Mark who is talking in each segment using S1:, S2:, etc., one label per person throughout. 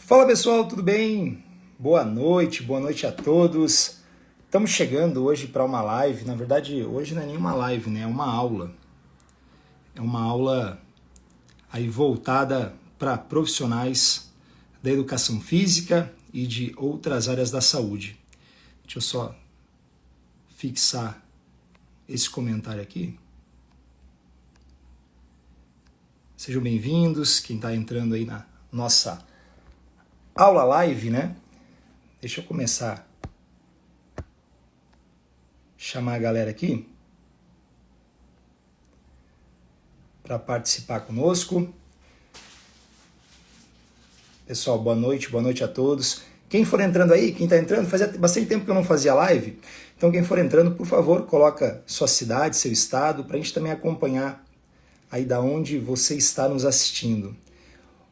S1: Fala pessoal, tudo bem? Boa noite a todos. Estamos chegando hoje para uma live. Na verdade, hoje não é nenhuma live, né? É uma aula. É uma aula aí voltada para profissionais da educação física e de outras áreas da saúde. Deixa eu só fixar esse comentário aqui. Sejam bem-vindos, quem está entrando aí na nossa aula live, né? Deixa eu começar a chamar a galera aqui para participar conosco. Pessoal, boa noite a todos. Quem for entrando aí, quem está entrando, fazia bastante tempo que eu não fazia live, então quem for entrando, por favor, coloca sua cidade, seu estado, para a gente também acompanhar aí da onde você está nos assistindo.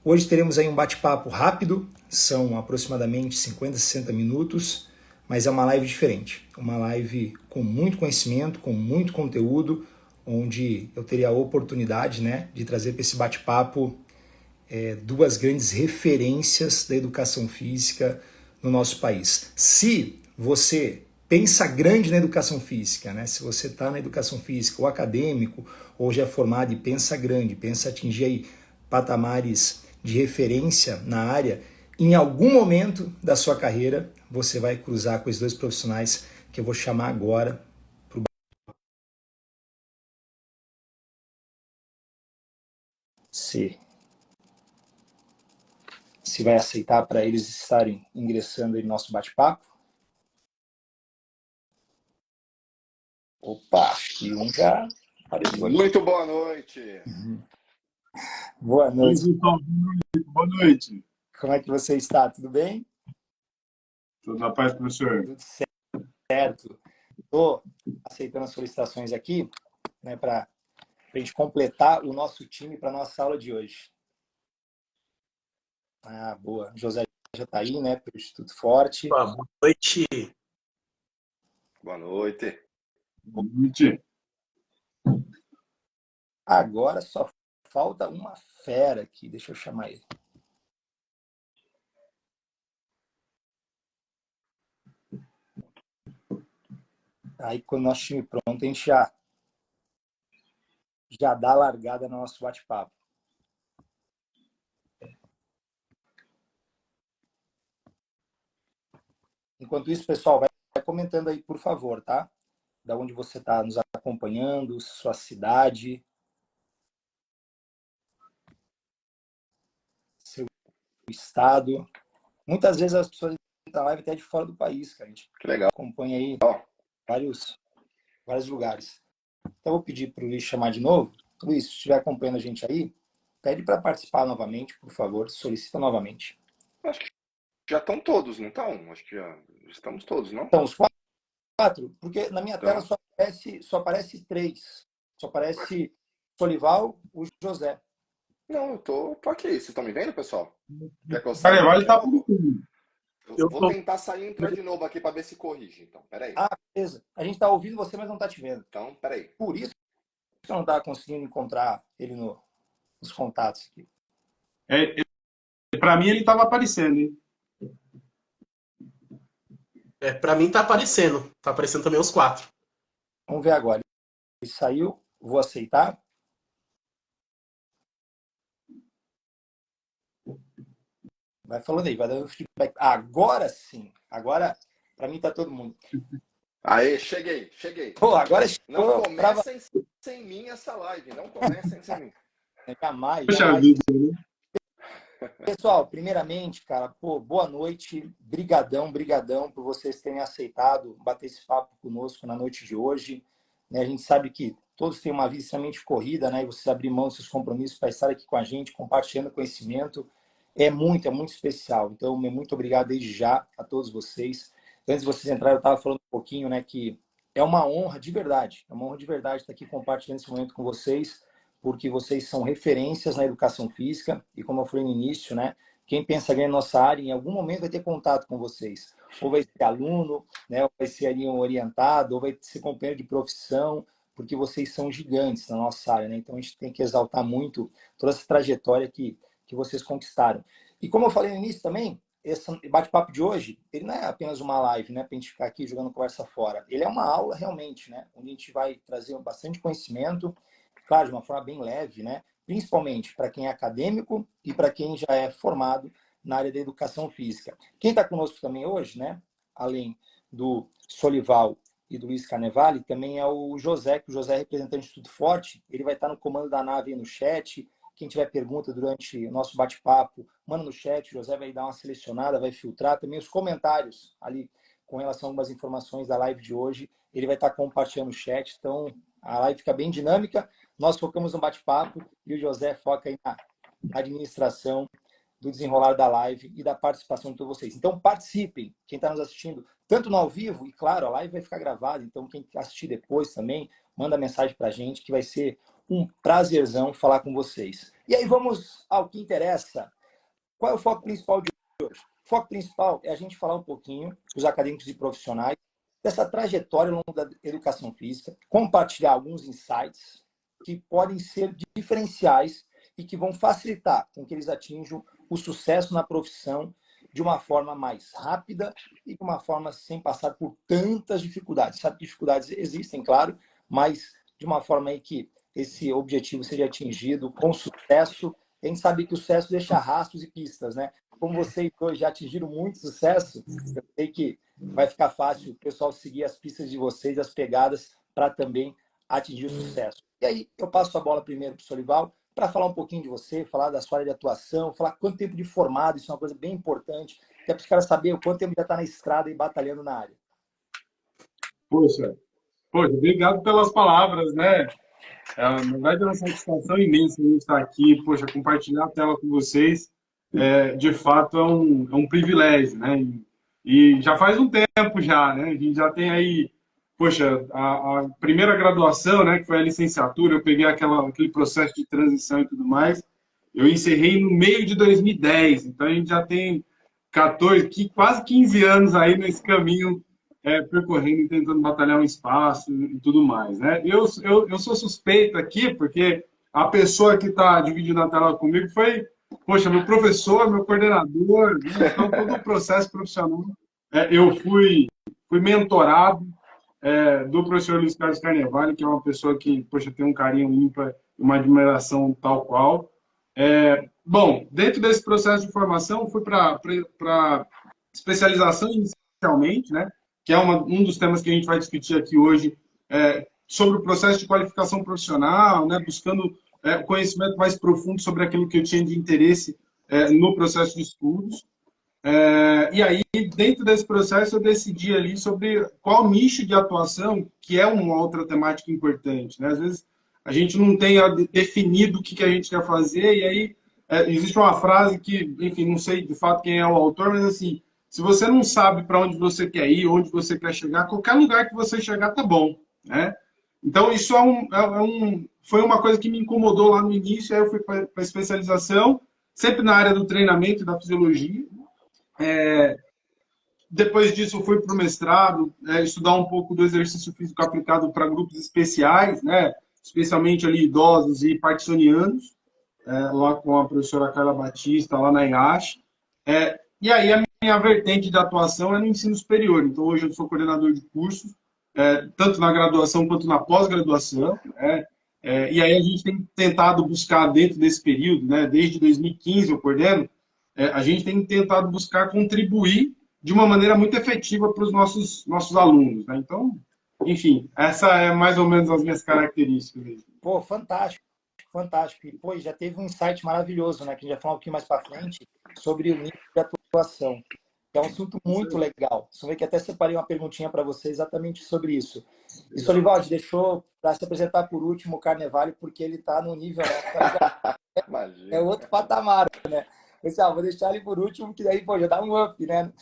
S1: Hoje teremos aí um bate-papo rápido, são aproximadamente 50, 60 minutos, mas é uma live diferente, uma live com muito conhecimento, com muito conteúdo, onde eu teria a oportunidade, né, de trazer para esse bate-papo duas grandes referências da educação física no nosso país. Se você pensa grande na educação física, né? Se você está na educação física ou acadêmico, ou já é formado e pensa grande, pensa atingir aí patamares de referência na área, em algum momento da sua carreira você vai cruzar com esses dois profissionais que eu vou chamar agora. Se vai aceitar para eles estarem ingressando aí no nosso bate-papo. Opa, acho que um já apareceu aqui.
S2: Muito boa noite.
S1: Boa noite.
S3: Boa noite.
S1: Como é que você está? Tudo bem?
S3: Tudo na paz, professor?
S1: Tudo certo. Estou aceitando as solicitações aqui, né, para a gente completar o nosso time para a nossa aula de hoje. Ah, boa. José já está aí, né, pelo Instituto Forte.
S4: Boa noite.
S2: Boa noite.
S3: Boa noite.
S1: Agora só falta uma fera aqui. Deixa eu chamar ele. Aí, quando o nosso time pronto, a gente já dá a largada no nosso bate-papo. Enquanto isso, pessoal, vai comentando aí, por favor, tá? Da onde você está nos acompanhando, sua cidade, seu estado. Muitas vezes as pessoas da live até de fora do país, cara. A gente
S2: Que legal.
S1: acompanha aí vários lugares. Então, eu vou pedir para o Luiz chamar de novo. Luiz, se estiver acompanhando a gente aí, pede para participar novamente, por favor. Solicita novamente.
S2: Acho que já estão todos, não estão? Acho que já estamos todos, não?
S1: Então, os quatro, porque na minha tela só aparece três. Só aparece Solival, o José.
S2: Não, eu tô aqui. Vocês estão me vendo, pessoal? Quer que eu
S3: Cara,
S2: saia?
S3: ele tá aparecendo.
S2: Eu vou tentar sair e entrar de novo aqui para ver se corrige. Então, peraí.
S1: Ah, beleza. A gente está ouvindo você, mas não está te vendo.
S2: Então, peraí.
S1: Por isso que eu não estava conseguindo encontrar ele nos contatos aqui.
S3: Pra mim, ele tava aparecendo, hein?
S4: Pra mim tá aparecendo. Tá aparecendo também os quatro.
S1: Vamos ver agora. Ele saiu, vou aceitar. Vai falando aí, vai dando feedback. Agora sim. Agora, para mim, tá todo mundo.
S2: Aê, cheguei.
S1: Pô, agora
S2: não comecem sem mim essa live. Não comecem sem mim.
S1: Jamais.
S3: Poxa vida, né?
S1: Pessoal, primeiramente, cara, pô, boa noite. Brigadão por vocês terem aceitado bater esse papo conosco na noite de hoje. Né, a gente sabe que todos têm uma vida extremamente corrida, né? E vocês abrir mão dos seus compromissos para estar aqui com a gente, compartilhando conhecimento, é muito especial. Então, muito obrigado desde já a todos vocês. Antes de vocês entrarem, eu estava falando um pouquinho, né, que é uma honra de verdade. É uma honra de verdade estar aqui compartilhando esse momento com vocês, porque vocês são referências na educação física e, como eu falei no início, né, quem pensa ganhar nossa área, em algum momento vai ter contato com vocês. Ou vai ser aluno, né, ou vai ser ali um orientado, ou vai ser companheiro de profissão, porque vocês são gigantes na nossa área, né? Então, a gente tem que exaltar muito toda essa trajetória que que vocês conquistaram. E como eu falei no início também, esse bate-papo de hoje, ele não é apenas uma live, né, para a gente ficar aqui jogando conversa fora. Ele é uma aula realmente, né, onde a gente vai trazer bastante conhecimento, claro, de uma forma bem leve, né, principalmente para quem é acadêmico e para quem já é formado na área da educação física. Quem está conosco também hoje, né, além do Solival e do Luiz Carnevale, também é o José, que o José é representante do Instituto Forte, ele vai estar no comando da nave aí no chat. Quem tiver pergunta durante o nosso bate-papo, manda no chat, o José vai dar uma selecionada, vai filtrar também os comentários ali com relação a algumas informações da live de hoje, ele vai estar compartilhando o chat, então a live fica bem dinâmica, nós focamos no bate-papo e o José foca aí na administração do desenrolar da live e da participação de todos vocês. Então participem, quem está nos assistindo, tanto no ao vivo, e claro, a live vai ficar gravada, então quem assistir depois também, manda mensagem para a gente, que vai ser um prazerzão falar com vocês. E aí vamos ao que interessa. Qual é o foco principal de hoje? O foco principal é a gente falar um pouquinho, os acadêmicos e profissionais, dessa trajetória ao longo da educação física, compartilhar alguns insights que podem ser diferenciais e que vão facilitar com que eles atinjam o sucesso na profissão de uma forma mais rápida e de uma forma sem passar por tantas dificuldades. Sabe que dificuldades existem, claro, mas de uma forma aí que esse objetivo seja atingido com sucesso. A gente sabe que o sucesso deixa rastros e pistas, né? Como vocês dois já atingiram muito sucesso, eu sei que vai ficar fácil o pessoal seguir as pistas de vocês, as pegadas, para também atingir o sucesso. E aí eu passo a bola primeiro para o Solival, para falar um pouquinho de você, falar da sua área de atuação, falar quanto tempo de formado, isso é uma coisa bem importante, que é para os caras saberem o quanto tempo já está na estrada e batalhando na área.
S3: Poxa, obrigado pelas palavras, né? Na verdade, é uma satisfação imensa a gente estar aqui, poxa, compartilhar a tela com vocês, de fato é um privilégio, né? E já faz um tempo já, né? A gente já tem aí, poxa, a primeira graduação, né, que foi a licenciatura, eu peguei aquele processo de transição e tudo mais, eu encerrei no meio de 2010, então a gente já tem 14, quase 15 anos aí nesse caminho, percorrendo e tentando batalhar um espaço e tudo mais, né? Eu sou suspeito aqui, porque a pessoa que está dividindo a tela comigo foi, poxa, meu professor, meu coordenador, né? Então todo o processo profissional, eu fui mentorado do professor Luiz Carlos Carnevale, que é uma pessoa que, poxa, tem um carinho ímpar, uma admiração tal qual. Bom, dentro desse processo de formação, fui para especialização inicialmente, né? Que é um dos temas que a gente vai discutir aqui hoje, sobre o processo de qualificação profissional, né? Buscando conhecimento mais profundo sobre aquilo que eu tinha de interesse no processo de estudos. E aí, dentro desse processo, eu decidi ali sobre qual nicho de atuação, que é uma outra temática importante, né? Às vezes, a gente não tem definido o que a gente quer fazer, e aí existe uma frase que, enfim, não sei de fato quem é o autor, mas assim, se você não sabe para onde você quer ir, onde você quer chegar, qualquer lugar que você chegar tá bom, né? Então, isso foi uma coisa que me incomodou lá no início, aí eu fui para a especialização, sempre na área do treinamento e da fisiologia. Depois disso, eu fui para o mestrado, estudar um pouco do exercício físico aplicado para grupos especiais, né? Especialmente ali idosos e parkinsonianos, lá com a professora Carla Batista, lá na IASH. E aí, a minha vertente de atuação é no ensino superior. Então, hoje eu sou coordenador de cursos, tanto na graduação quanto na pós-graduação. E aí, a gente tem tentado buscar, dentro desse período, né? Desde 2015 eu coordeno, a gente tem tentado buscar contribuir de uma maneira muito efetiva para os nossos alunos, né? Então, enfim, essa é mais ou menos as minhas características.
S1: Pô, fantástico, fantástico. E, pô, já teve um insight maravilhoso, né? Que a gente vai falar um pouquinho mais para frente sobre o nível de atuação. Que é um assunto muito legal. Você vê que até separei uma perguntinha para você exatamente sobre isso. E Solivaldi deixou para se apresentar por último o Carnevale, porque ele está no nível, né? É outro patamar, né? Pessoal, vou deixar ele por último, que daí, pô, já dá um up, né?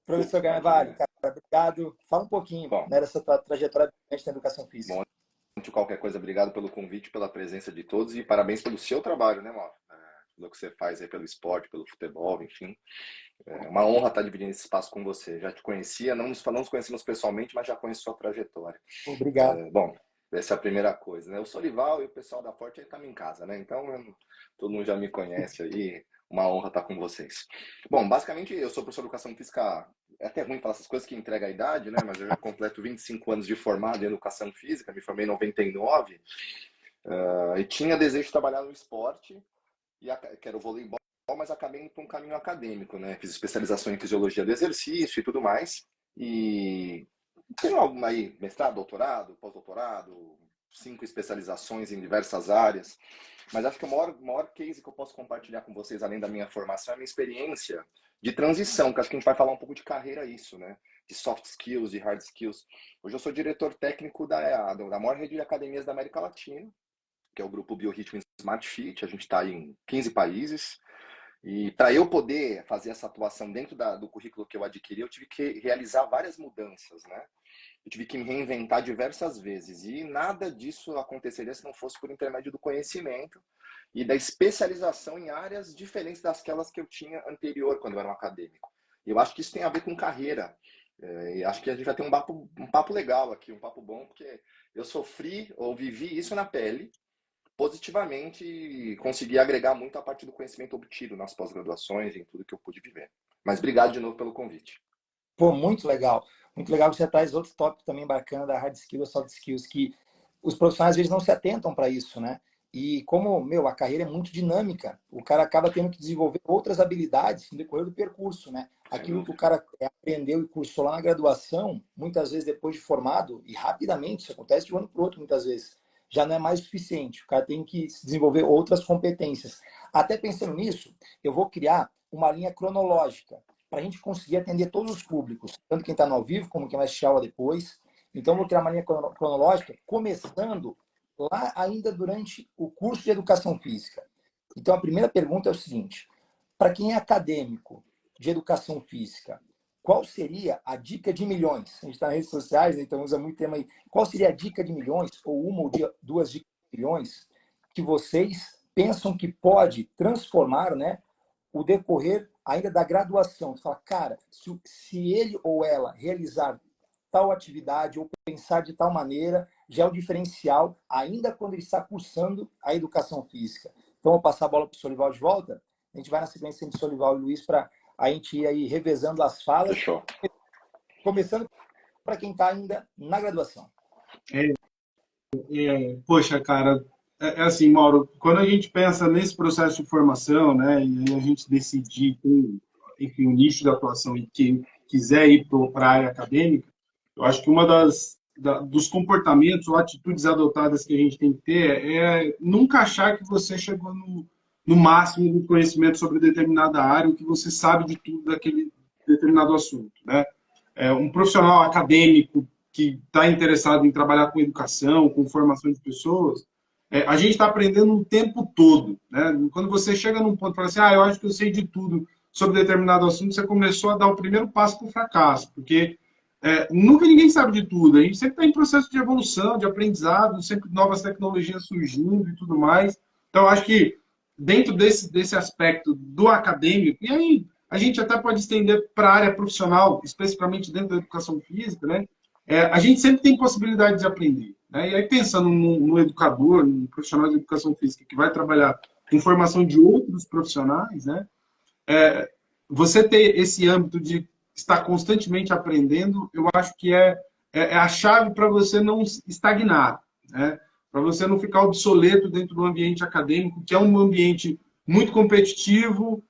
S1: Professor Carnevale, cara, obrigado. Fala um pouquinho, né, dessa trajetória na educação física.
S2: Bom, antes de qualquer coisa, obrigado pelo convite, pela presença de todos e parabéns pelo seu trabalho, né, Mauro? Tudo que você faz aí pelo esporte, pelo futebol, enfim. É uma honra estar dividindo esse espaço com você. Já te conhecia, não nos conhecemos pessoalmente, mas já conheço sua trajetória.
S1: Obrigado.
S2: Bom, Essa é a primeira coisa, né? O Solival e o pessoal da Forte estão em casa, né? Então, todo mundo já me conhece aí. Uma honra estar com vocês. Bom, basicamente, eu sou professor de educação física. É até ruim falar essas coisas que entrega a idade, né? Mas eu já completo 25 anos de formado em educação física, me formei em 99, e tinha desejo de trabalhar no esporte, que era o voleibol, mas acabei indo para um caminho acadêmico, né? Fiz especialização em fisiologia do exercício e tudo mais. E tenho alguma aí, mestrado, doutorado, pós-doutorado, 5 especializações em diversas áreas. Mas acho que o maior case que eu posso compartilhar com vocês, além da minha formação, é a minha experiência de transição, que acho que a gente vai falar um pouco de carreira isso, né? De soft skills, de hard skills. Hoje eu sou diretor técnico da maior rede de academias da América Latina, que é o grupo Biorritmo Smart Fit. A gente está em 15 países. E para eu poder fazer essa atuação dentro do currículo que eu adquiri, eu tive que realizar várias mudanças, né? Eu tive que me reinventar diversas vezes. E nada disso aconteceria se não fosse por intermédio do conhecimento e da especialização em áreas diferentes daquelas que eu tinha anterior, quando eu era um acadêmico. E eu acho que isso tem a ver com carreira. E acho que a gente vai ter um papo legal aqui, um papo bom, porque eu sofri ou vivi isso na pele, positivamente, e consegui agregar muito a partir do conhecimento obtido nas pós-graduações e em tudo que eu pude viver. Mas obrigado de novo pelo convite.
S1: Pô, muito legal. Muito legal que você traz outro tópico também bacana da hard skills, soft skills, que os profissionais às vezes não se atentam para isso, né? E como, a carreira é muito dinâmica, o cara acaba tendo que desenvolver outras habilidades no decorrer do percurso, né? Aquilo que o cara aprendeu e cursou lá na graduação, muitas vezes depois de formado, e rapidamente, isso acontece de um ano para o outro muitas vezes, já não é mais o suficiente. O cara tem que desenvolver outras competências. Até pensando nisso, eu vou criar uma linha cronológica para a gente conseguir atender todos os públicos, tanto quem está no ao vivo como quem vai assistir a aula depois. Então, vou criar uma linha cronológica, começando lá ainda durante o curso de Educação Física. Então, a primeira pergunta é o seguinte: para quem é acadêmico de Educação Física, qual seria a dica de milhões? A gente está nas redes sociais, então usa muito tema aí. Qual seria a dica de milhões, ou uma ou duas dicas de milhões, que vocês pensam que pode transformar, né, o decorrer ainda da graduação? Você fala, cara, se ele ou ela realizar tal atividade ou pensar de tal maneira, já é o diferencial, ainda quando ele está cursando a educação física. Então, vou passar a bola para o Solival de volta. A gente vai na sequência de Solival e Luiz para a gente ir aí revezando as falas.
S2: Fechou.
S1: Começando para quem está ainda na graduação.
S3: Poxa, cara, é assim, Mauro, quando a gente pensa nesse processo de formação, né, e aí a gente decidir, enfim, o nicho de atuação e quem quiser ir para a área acadêmica, eu acho que uma dos comportamentos ou atitudes adotadas que a gente tem que ter é nunca achar que você chegou no máximo do conhecimento sobre determinada área, ou que você sabe de tudo daquele determinado assunto, né? Um profissional acadêmico que está interessado em trabalhar com educação, com formação de pessoas, a gente está aprendendo o tempo todo, né? Quando você chega num ponto e fala assim, eu acho que eu sei de tudo sobre determinado assunto, você começou a dar o primeiro passo para o fracasso, porque nunca ninguém sabe de tudo, a gente sempre está em processo de evolução, de aprendizado, sempre novas tecnologias surgindo e tudo mais. Então, acho que dentro desse aspecto do acadêmico, e aí a gente até pode estender para a área profissional, especificamente dentro da educação física, né? A gente sempre tem possibilidade de aprender, né? E aí, pensando no educador, no profissional de educação física que vai trabalhar com formação de outros profissionais, né? Você ter esse âmbito de estar constantemente aprendendo, eu acho que é a chave para você não estagnar, né? Para você não ficar obsoleto dentro do ambiente acadêmico, que é um ambiente muito competitivo.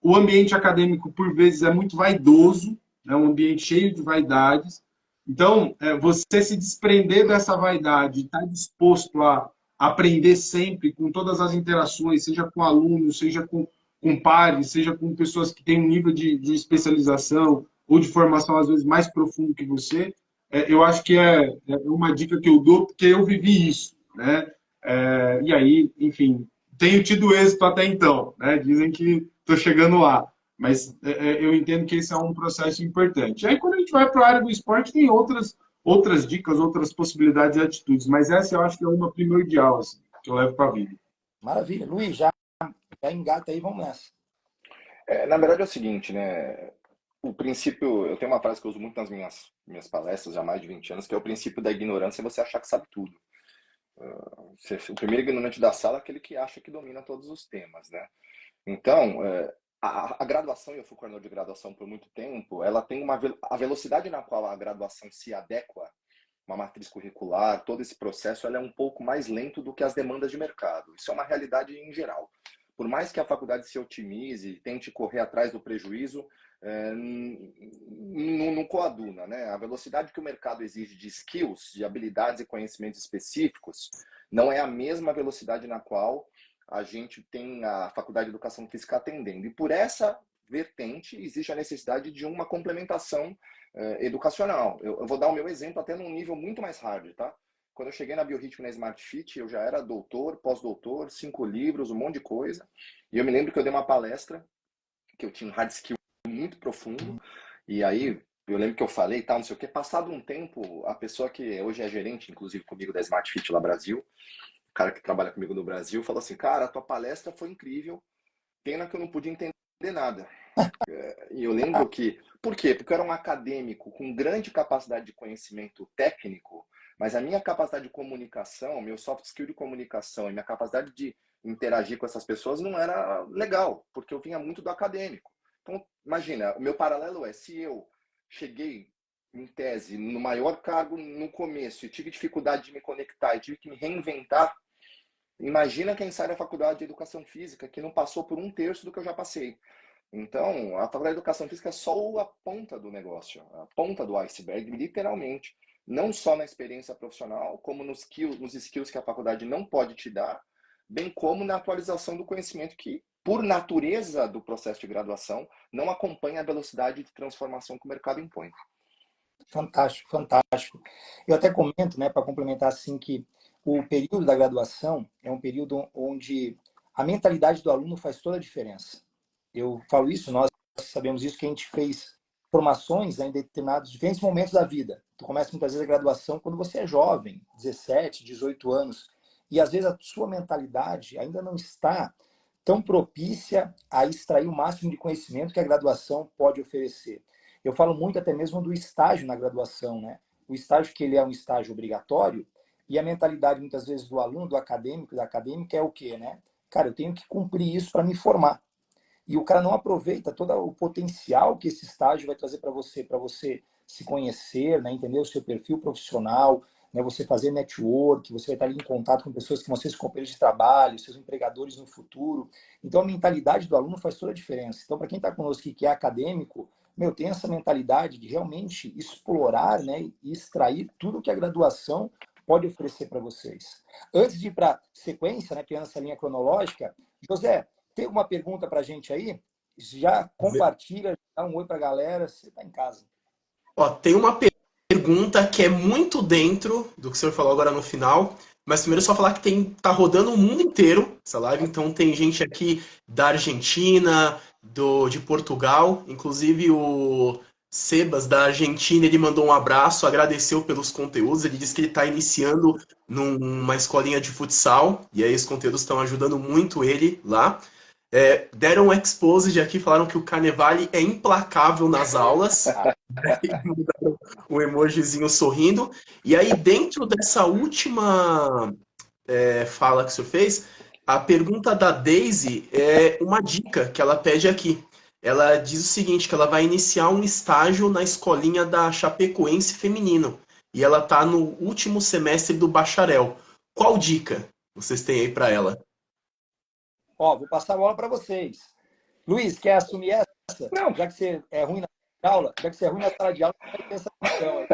S3: O ambiente acadêmico, por vezes, é muito vaidoso, é um ambiente cheio de vaidades. Então, você se desprender dessa vaidade, estar disposto a aprender sempre, com todas as interações, seja com alunos, seja com pares, seja com pessoas que têm um nível de especialização ou de formação, às vezes, mais profundo que você, eu acho que é uma dica que eu dou, porque eu vivi isso, né? E aí, enfim, tenho tido êxito até então, né? Dizem que estou chegando lá, mas eu entendo que esse é um processo importante. E aí, quando a gente vai para a área do esporte, tem outras dicas, outras possibilidades e atitudes, mas essa eu acho que é uma primordial, assim, que eu levo para a vida.
S1: Maravilha. Luiz, já engata aí, vamos nessa.
S2: Na verdade é o seguinte, né? o princípio, eu tenho uma frase que eu uso muito nas minhas palestras já há mais de 20 anos, que é o princípio da ignorância, é você achar que sabe tudo. O primeiro ignorante da sala é aquele que acha que domina todos os temas, né? Então, a graduação, e eu fui coordenador de graduação por muito tempo, ela tem a velocidade na qual a graduação se adequa, uma matriz curricular, todo esse processo, ela é um pouco mais lento do que as demandas de mercado. Isso é uma realidade em geral. Por mais que a faculdade se otimize, tente correr atrás do prejuízo, não coaduna, né? A velocidade que o mercado exige de skills, de habilidades e conhecimentos específicos, não é a mesma velocidade na qual a gente tem a Faculdade de Educação Física atendendo. E por essa vertente, existe a necessidade de uma complementação educacional. Eu vou dar o meu exemplo até num nível muito mais hard, tá? Quando eu cheguei na Biorritmo na Smart Fit, eu já era doutor, pós-doutor, 5 livros, um monte de coisa. E eu me lembro que eu dei uma palestra, que eu tinha um hard skill muito profundo, e aí eu lembro que eu falei, tal, não sei o quê. Passado um tempo, a pessoa que hoje é gerente, inclusive comigo da Smart Fit lá Brasil, o cara que trabalha comigo no Brasil, falou assim, cara, a tua palestra foi incrível, pena que eu não podia entender nada. E eu lembro que... Por quê? Porque eu era um acadêmico com grande capacidade de conhecimento técnico, mas a minha capacidade de comunicação, meu soft skill de comunicação e minha capacidade de interagir com essas pessoas não era legal, porque eu vinha muito do acadêmico. Então, imagina, o meu paralelo é, se eu cheguei, em tese, no maior cargo no começo e tive dificuldade de me conectar e tive que me reinventar, imagina quem sai da faculdade de Educação Física que não passou por 1/3 do que eu já passei. Então, a faculdade de Educação Física é só a ponta do negócio, a ponta do iceberg, literalmente. Não só na experiência profissional, como nos skills que a faculdade não pode te dar, bem como na atualização do conhecimento que, por natureza do processo de graduação, não acompanha a velocidade de transformação que o mercado impõe.
S1: Fantástico, fantástico. Eu até comento, né, para complementar assim, que o período da graduação é um período onde a mentalidade do aluno faz toda a diferença. Eu falo isso, nós sabemos isso, que a gente fez formações, né, em determinados diferentes momentos da vida. Tu começa muitas vezes a graduação quando você é jovem, 17, 18 anos, e às vezes a sua mentalidade ainda não está tão propícia a extrair o máximo de conhecimento que a graduação pode oferecer. Eu falo muito até mesmo do estágio na graduação, né? O estágio que ele é um estágio obrigatório, e a mentalidade muitas vezes do aluno, do acadêmico, da acadêmica é o quê, né? Cara, eu tenho que cumprir isso para me formar. E o cara não aproveita todo o potencial que esse estágio vai trazer para você se conhecer, né, entender o seu perfil profissional, né, você fazer network, você vai estar ali em contato com pessoas que vão ser seus companheiros de trabalho, seus empregadores no futuro. Então a mentalidade do aluno faz toda a diferença. Então para quem está conosco aqui que é acadêmico, meu, tem essa mentalidade de realmente explorar, né, e extrair tudo que a graduação pode oferecer para vocês. Antes de ir para a sequência, né, criando essa linha cronológica, José, tem uma pergunta para a gente aí? Já compartilha, dá um oi para a galera, você está em casa.
S4: Ó, tem uma pergunta que é muito dentro do que o senhor falou agora no final, mas primeiro só falar que tá rodando o mundo inteiro essa live, então tem gente aqui da Argentina, de Portugal, inclusive o Sebas da Argentina, ele mandou um abraço, agradeceu pelos conteúdos, ele disse que ele está iniciando numa escolinha de futsal, e aí os conteúdos estão ajudando muito ele lá. Deram um exposed aqui, falaram que o Carnevale é implacável nas aulas. O emojizinho sorrindo. E aí, dentro dessa última fala que o senhor fez, a pergunta da Daisy é uma dica que ela pede aqui. Ela diz o seguinte, que ela vai iniciar um estágio na escolinha da Chapecoense feminino. E ela está no último semestre do bacharel. Qual dica vocês têm aí para ela?
S1: Ó, vou passar a bola para vocês. Luiz, quer assumir essa?
S2: Não.
S1: Já que você é ruim na aula, já que você é ruim na sala de aula, vai ter essa questão aí.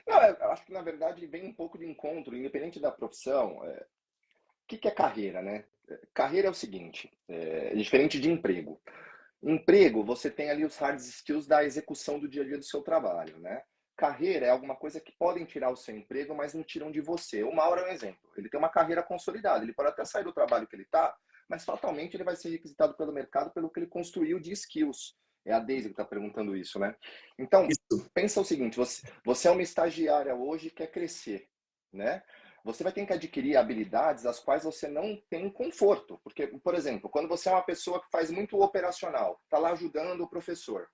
S2: Não, eu acho que, na verdade, vem um pouco de encontro, independente da profissão. O que é carreira, né? Carreira é o seguinte, é diferente de emprego. Emprego, você tem ali os hard skills da execução do dia a dia do seu trabalho, né? Carreira é alguma coisa que podem tirar o seu emprego, mas não tiram de você. O Mauro é um exemplo. Ele tem uma carreira consolidada. Ele pode até sair do trabalho que ele está, mas fatalmente ele vai ser requisitado pelo mercado pelo que ele construiu de skills. É a Daisy que está perguntando isso, né? Então, pensa o seguinte, você é uma estagiária hoje e quer crescer, né? Você vai ter que adquirir habilidades as quais você não tem conforto. Porque, por exemplo, quando você é uma pessoa que faz muito operacional, está lá ajudando o professor,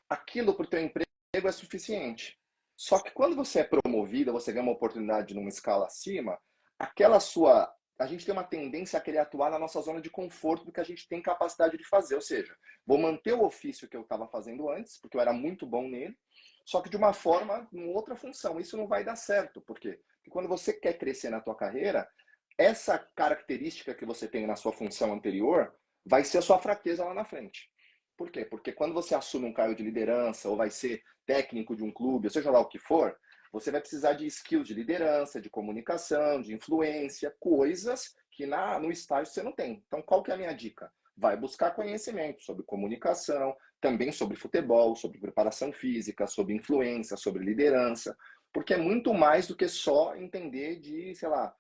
S2: aquilo para o teu emprego é suficiente. Só que quando você é promovido, você ganha uma oportunidade numa escala acima, aquela sua... A gente tem uma tendência a querer atuar na nossa zona de conforto do que a gente tem capacidade de fazer. Ou seja, vou manter o ofício que eu estava fazendo antes, porque eu era muito bom nele, só que de uma forma, em outra função. Isso não vai dar certo. Por quê? Porque quando você quer crescer na tua carreira, essa característica que você tem na sua função anterior vai ser a sua fraqueza lá na frente. Por quê? Porque quando você assume um cargo de liderança ou vai ser técnico de um clube, ou seja lá o que for, você vai precisar de skills de liderança, de comunicação, de influência, coisas que no estágio você não tem. Então, qual que é a minha dica? Vai buscar conhecimento sobre comunicação, também sobre futebol, sobre preparação física, sobre influência, sobre liderança, porque é muito mais do que só entender de, sei lá,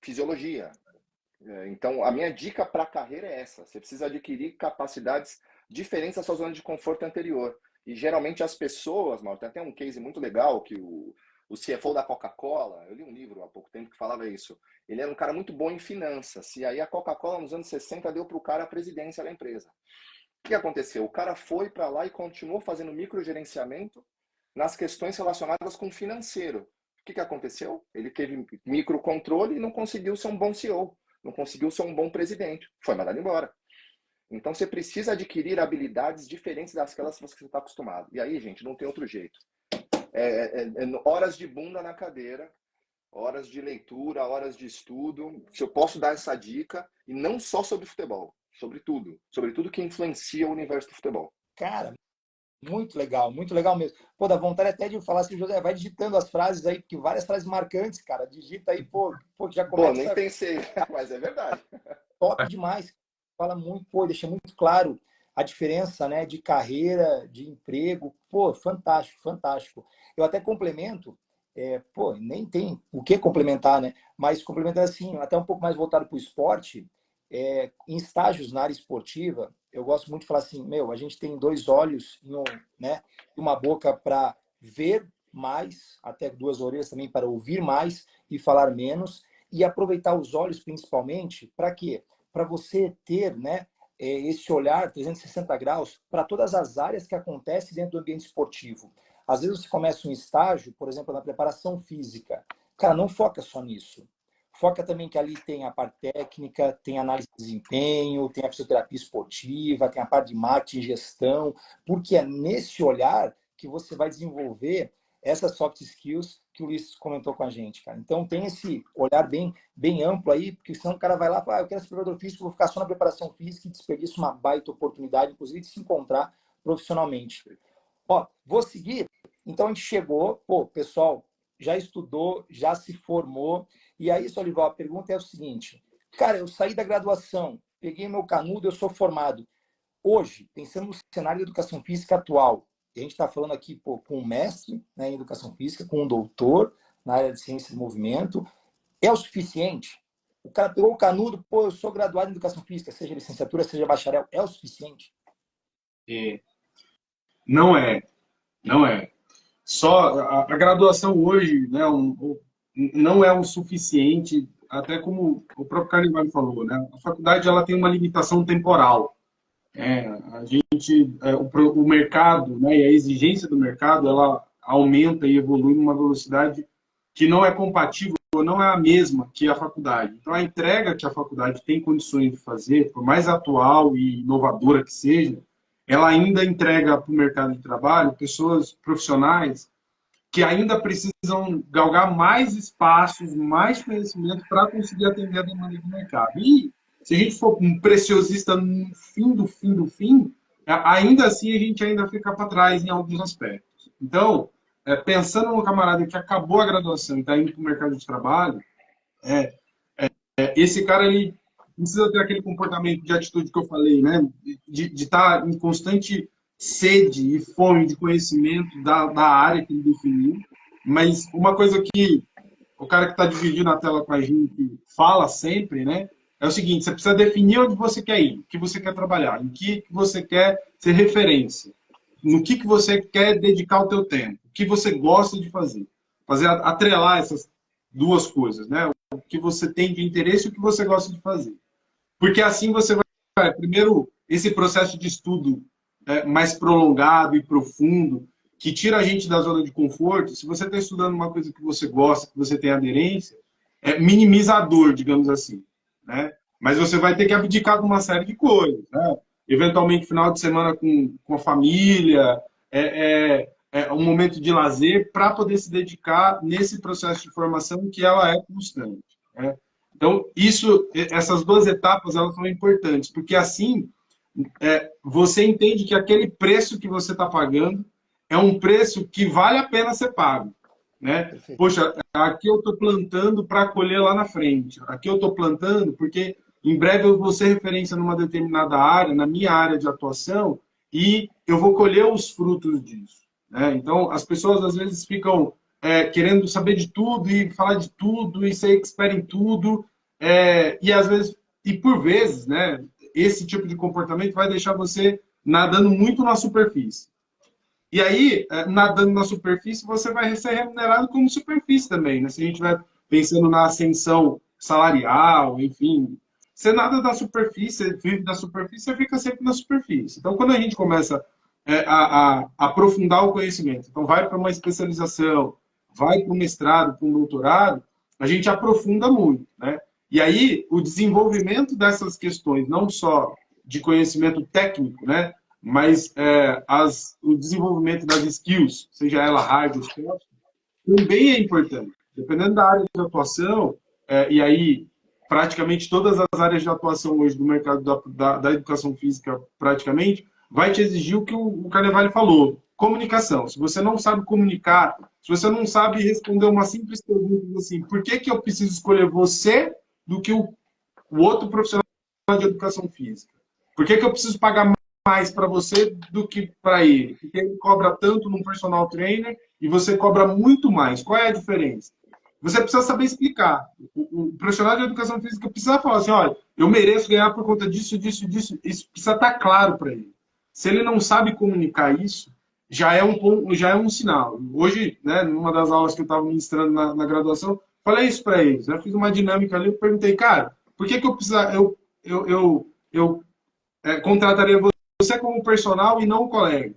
S2: fisiologia. Então, a minha dica para a carreira é essa. Você precisa adquirir capacidades diferentes da sua zona de conforto anterior. E geralmente as pessoas, Mauro, tem até um case muito legal que o CFO da Coca-Cola, eu li um livro há pouco tempo que falava isso, ele era um cara muito bom em finanças, e aí a Coca-Cola nos anos 60 deu para o cara a presidência da empresa. O que aconteceu? O cara foi para lá e continuou fazendo microgerenciamento nas questões relacionadas com o financeiro. O que aconteceu? Ele teve microcontrole e não conseguiu ser um bom CEO, não conseguiu ser um bom presidente, foi mandado embora. Então você precisa adquirir habilidades diferentes daquelas que você está acostumado. E aí, gente, não tem outro jeito. Horas de bunda na cadeira, horas de leitura, horas de estudo. Se eu posso dar essa dica, e não só sobre futebol, sobre tudo que influencia o universo do futebol.
S1: Cara, muito legal mesmo. Pô, dá vontade até de falar assim, José, vai digitando as frases aí, porque várias frases marcantes, cara. Digita aí, pô já começa...
S2: Pô, nem pensei, mas é verdade.
S1: Top demais. Fala muito, pô, deixa muito claro a diferença, né, de carreira, de emprego. Pô, fantástico, fantástico. Eu até complemento, nem tem o que complementar, né? Mas complementando assim, até um pouco mais voltado para o esporte, em estágios na área esportiva, eu gosto muito de falar assim, a gente tem dois olhos, né, e uma boca para ver mais, até duas orelhas também para ouvir mais e falar menos, e aproveitar os olhos principalmente, para quê? Para você ter, né, esse olhar 360 graus para todas as áreas que acontecem dentro do ambiente esportivo. Às vezes você começa um estágio, por exemplo, na preparação física. Cara, não foca só nisso. Foca também que ali tem a parte técnica, tem análise de desempenho, tem a fisioterapia esportiva, tem a parte de marketing, gestão, porque é nesse olhar que você vai desenvolver essas soft skills que o Luiz comentou com a gente, cara. Então tem esse olhar bem amplo aí, porque senão o cara vai lá e fala, eu quero ser preparador físico, vou ficar só na preparação física e desperdiça uma baita oportunidade, inclusive, de se encontrar profissionalmente. Ó, vou seguir. Então a gente chegou, pessoal já estudou, já se formou, e aí, Solival, a pergunta é o seguinte, cara, eu saí da graduação, peguei meu canudo, eu sou formado. Hoje, pensando no cenário de educação física atual, a gente está falando aqui com um mestre, né, em educação física, com um doutor na área de ciência do movimento. É o suficiente? O cara pegou o canudo, eu sou graduado em educação física, seja licenciatura, seja bacharel. É o suficiente?
S3: Não é. Não é. Só a graduação hoje, né, não é o suficiente, até como o próprio Carnevale falou, né? A faculdade ela tem uma limitação temporal. O mercado, né, e a exigência do mercado, ela aumenta e evolui numa velocidade que não é compatível, não é a mesma que a faculdade. Então, a entrega que a faculdade tem condições de fazer, por mais atual e inovadora que seja, ela ainda entrega para o mercado de trabalho pessoas profissionais que ainda precisam galgar mais espaços, mais conhecimento para conseguir atender a demanda do mercado. E se a gente for um preciosista no fim do fim, ainda assim a gente ainda fica para trás em alguns aspectos. Então, pensando no camarada que acabou a graduação e está indo para o mercado de trabalho, esse cara ele precisa ter aquele comportamento de atitude que eu falei, né? De estar em constante sede e fome de conhecimento da área que ele definiu. Mas uma coisa que o cara que está dividindo a tela com a gente fala sempre, né? É o seguinte, você precisa definir onde você quer ir, o que você quer trabalhar, em que você quer ser referência, no que você quer dedicar o teu tempo, o que você gosta de fazer. Atrelar essas duas coisas, né? O que você tem de interesse e o que você gosta de fazer. Porque assim você vai... Primeiro, esse processo de estudo mais prolongado e profundo, que tira a gente da zona de conforto, se você está estudando uma coisa que você gosta, que você tem aderência, minimiza a dor, digamos assim, né? Mas você vai ter que abdicar de uma série de coisas, né? Eventualmente, final de semana com a família, um momento de lazer para poder se dedicar nesse processo de formação que ela é constante, né? Então, essas duas etapas, elas são importantes, porque assim você entende que aquele preço que você está pagando é um preço que vale a pena ser pago, né?
S1: Perfeito.
S3: Poxa, aqui eu estou plantando para colher lá na frente. Aqui eu estou plantando porque em breve eu vou ser referência numa determinada área, na minha área de atuação, e eu vou colher os frutos disso, né? Então, as pessoas às vezes ficam querendo saber de tudo e falar de tudo e ser expert em tudo, e às vezes, e por vezes, né, esse tipo de comportamento vai deixar você nadando muito na superfície. E aí, nadando na superfície, você vai ser remunerado como superfície também, né? Se a gente vai pensando na ascensão salarial, enfim, você nada da superfície, você vive da superfície, você fica sempre na superfície. Então, quando a gente começa a aprofundar o conhecimento, então vai para uma especialização, vai para um mestrado, para um doutorado, a gente aprofunda muito, né? E aí, o desenvolvimento dessas questões, não só de conhecimento técnico, né? Mas o desenvolvimento das skills, seja ela hard ou soft, também é importante. Dependendo da área de atuação, e aí praticamente todas as áreas de atuação hoje do mercado da educação física, praticamente, vai te exigir o que o Carnevale falou, comunicação. Se você não sabe comunicar, se você não sabe responder uma simples pergunta assim, por que eu preciso escolher você do que o outro profissional de educação física? Por que eu preciso pagar mais para você do que para ele? Porque ele cobra tanto num personal trainer e você cobra muito mais. Qual é a diferença? Você precisa saber explicar. O profissional de educação física precisa falar assim, olha, eu mereço ganhar por conta disso, disso, disso. Isso precisa estar claro para ele. Se ele não sabe comunicar isso, já é um sinal. Hoje, né, numa das aulas que eu estava ministrando na graduação, falei isso para eles. Eu fiz uma dinâmica ali, eu perguntei, cara, por que eu precisa, eu contrataria você como personal e não o colega?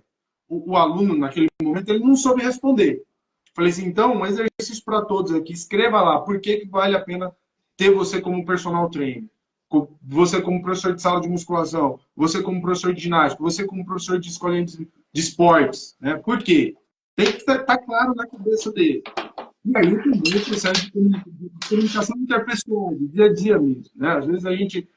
S3: O aluno, naquele momento, ele não soube responder. Falei assim, então, um exercício para todos aqui, escreva lá, por que vale a pena ter você como personal trainer? Você como professor de sala de musculação, você como professor de ginástica, você como professor de escola de esportes, né? Por quê? Tem que estar claro na cabeça dele. E aí também o processo de comunicação interpessoal, do dia a dia mesmo, né? Às vezes a gente,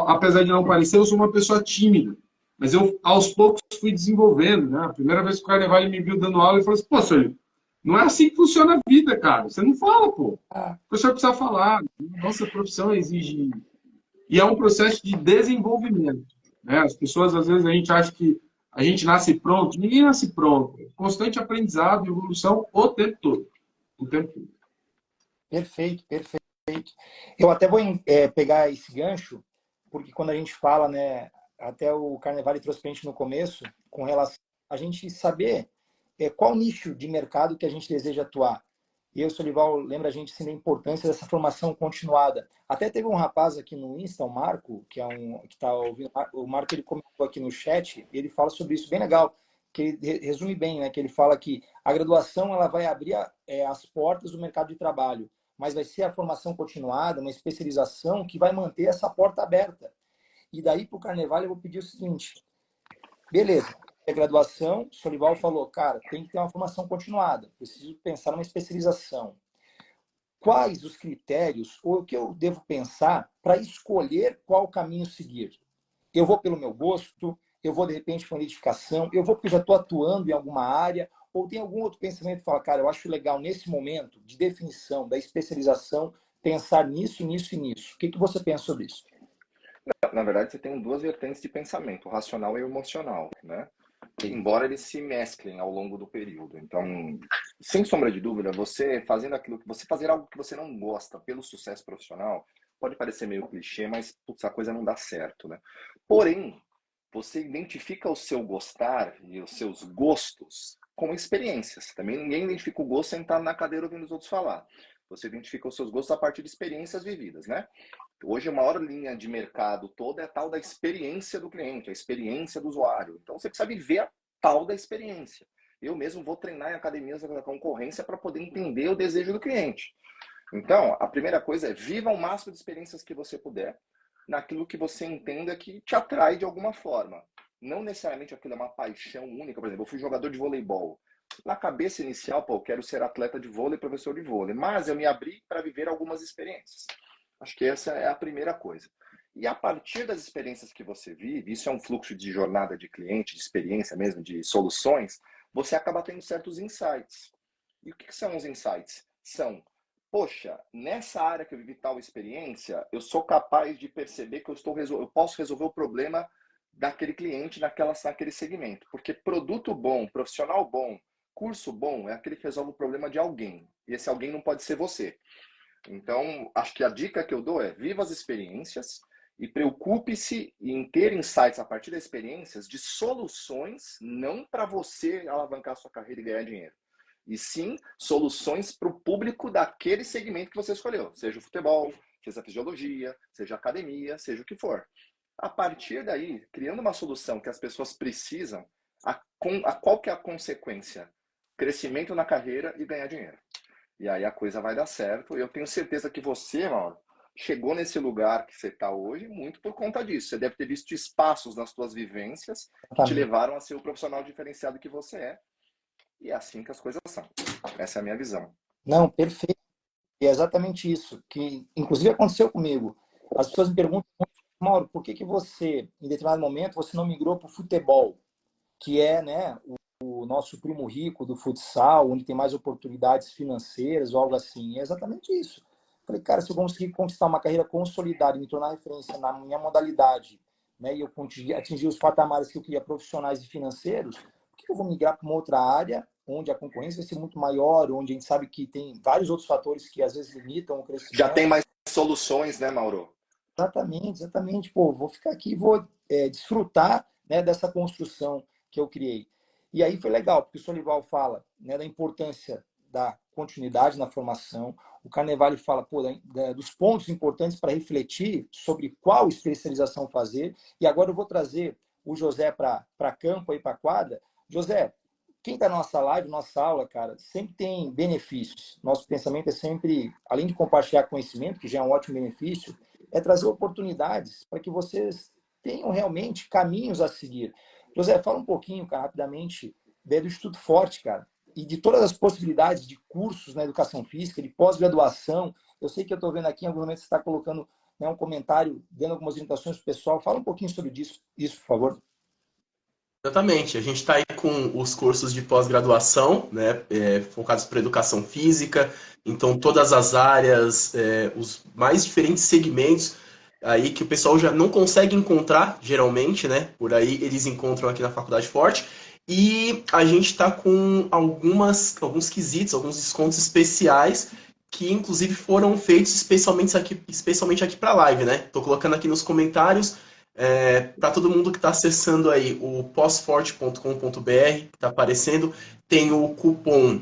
S3: apesar de não parecer, eu sou uma pessoa tímida, mas eu, aos poucos, fui desenvolvendo, né? A primeira vez que o Carnevale me viu dando aula, ele falou assim, pô, senhor, não é assim que funciona a vida, cara. Você não fala, pô. O professor precisa falar. Nossa profissão exige. E é um processo de desenvolvimento, né? As pessoas, às vezes, a gente acha que a gente nasce pronto. Ninguém nasce pronto. Constante aprendizado e evolução o tempo todo. O tempo todo.
S1: Perfeito, perfeito. Eu até vou pegar esse gancho, porque quando a gente fala, né, até o Carnevale trouxe para a gente no começo, com relação a gente saber qual nicho de mercado que a gente deseja atuar. E o Solival lembra a gente assim, da importância dessa formação continuada. Até teve um rapaz aqui no Insta, o Marco, que está ouvindo, o Marco ele comentou aqui no chat, ele fala sobre isso, bem legal, que ele resume bem, né, que ele fala que a graduação ela vai abrir as portas do mercado de trabalho, mas vai ser a formação continuada, uma especialização que vai manter essa porta aberta. E daí para o Carnevale eu vou pedir o seguinte, beleza, a graduação, o Solival falou, cara, tem que ter uma formação continuada, preciso pensar numa especialização. Quais os critérios, ou o que eu devo pensar para escolher qual caminho seguir? Eu vou pelo meu gosto, eu vou de repente com identificação, eu vou porque eu já estou atuando em alguma área, ou tem algum outro pensamento que fala, cara, eu acho legal nesse momento de definição, da especialização, pensar nisso, nisso e nisso. O que você pensa sobre isso?
S2: Na verdade, você tem duas vertentes de pensamento, o racional e o emocional, né? Embora eles se mesclem ao longo do período. Então, sem sombra de dúvida, você fazer algo que você não gosta pelo sucesso profissional, pode parecer meio clichê, mas putz, a coisa não dá certo, né? Porém, você identifica o seu gostar e os seus gostos com experiências. Também ninguém identifica o gosto sentado na cadeira ouvindo os outros falar. Você identifica os seus gostos a partir de experiências vividas, né? Hoje a maior linha de mercado toda é a tal da experiência do cliente, a experiência do usuário. Então você precisa viver a tal da experiência. Eu mesmo vou treinar em academias da concorrência para poder entender o desejo do cliente. Então, a primeira coisa é viva o máximo de experiências que você puder naquilo que você entenda que te atrai de alguma forma. Não necessariamente aquilo é uma paixão única. Por exemplo, eu fui jogador de voleibol. Na cabeça inicial, pô, eu quero ser atleta de vôlei, professor de vôlei. Mas eu me abri para viver algumas experiências. Acho que essa é a primeira coisa. E a partir das experiências que você vive, isso é um fluxo de jornada de cliente, de experiência mesmo, de soluções, você acaba tendo certos insights. E o que são os insights? São, poxa, nessa área que eu vivi tal experiência, eu sou capaz de perceber que eu posso resolver o problema daquele cliente naquele segmento. Porque produto bom, profissional bom, curso bom é aquele que resolve o problema de alguém. E esse alguém não pode ser você. Então, acho que a dica que eu dou é viva as experiências e preocupe-se em ter insights a partir das experiências de soluções, não para você alavancar a sua carreira e ganhar dinheiro, e sim soluções para o público daquele segmento que você escolheu, seja o futebol, seja a fisiologia, seja a academia, seja o que for. A partir daí, criando uma solução que as pessoas precisam, qual que é a consequência? Crescimento na carreira e ganhar dinheiro. E aí a coisa vai dar certo. Eu tenho certeza que você, Mauro, chegou nesse lugar que você está hoje muito por conta disso. Você deve ter visto espaços nas suas vivências que te levaram a ser o profissional diferenciado que você é. E é assim que as coisas são. Essa é a minha visão.
S1: Não, perfeito. E é exatamente isso, que inclusive aconteceu comigo. As pessoas me perguntam, Mauro, por que você, em determinado momento, você não migrou para o futebol, que é, né, o nosso primo rico do futsal, onde tem mais oportunidades financeiras ou algo assim. É exatamente isso. Falei, cara, se eu conseguir conquistar uma carreira consolidada e me tornar referência na minha modalidade, né, e eu atingir os patamares que eu queria profissionais e financeiros, por que eu vou migrar para uma outra área onde a concorrência vai ser muito maior, onde a gente sabe que tem vários outros fatores que às vezes limitam o crescimento?
S2: Já tem mais soluções, né, Mauro?
S1: Exatamente, exatamente. Pô, vou ficar aqui e vou desfrutar, né, dessa construção que eu criei. E aí foi legal, porque o Solival fala, né, da importância da continuidade na formação, o Carnevale fala, pô, dos pontos importantes para refletir sobre qual especialização fazer, e agora eu vou trazer o José para campo e para quadra. José, quem está na nossa live, nossa aula, cara, sempre tem benefícios. Nosso pensamento é sempre, além de compartilhar conhecimento, que já é um ótimo benefício, é trazer oportunidades para que vocês tenham realmente caminhos a seguir. José, fala um pouquinho, cara, rapidamente, do Instituto Forte, cara, e de todas as possibilidades de cursos na educação física, de pós-graduação. Eu sei que eu estou vendo aqui, em algum momento você está colocando, né, um comentário, dando algumas orientações para o pessoal. Fala um pouquinho sobre isso, por favor.
S4: Exatamente, a gente está aí com os cursos de pós-graduação, né, focados para educação física, então todas as áreas, os mais diferentes segmentos aí que o pessoal já não consegue encontrar, geralmente, né, por aí eles encontram aqui na Faculdade Forte, e a gente está com alguns quesitos, alguns descontos especiais, que inclusive foram feitos especialmente aqui para a live, né, estou colocando aqui nos comentários. Para todo mundo que está acessando aí o posforte.com.br, que está aparecendo, tem o cupom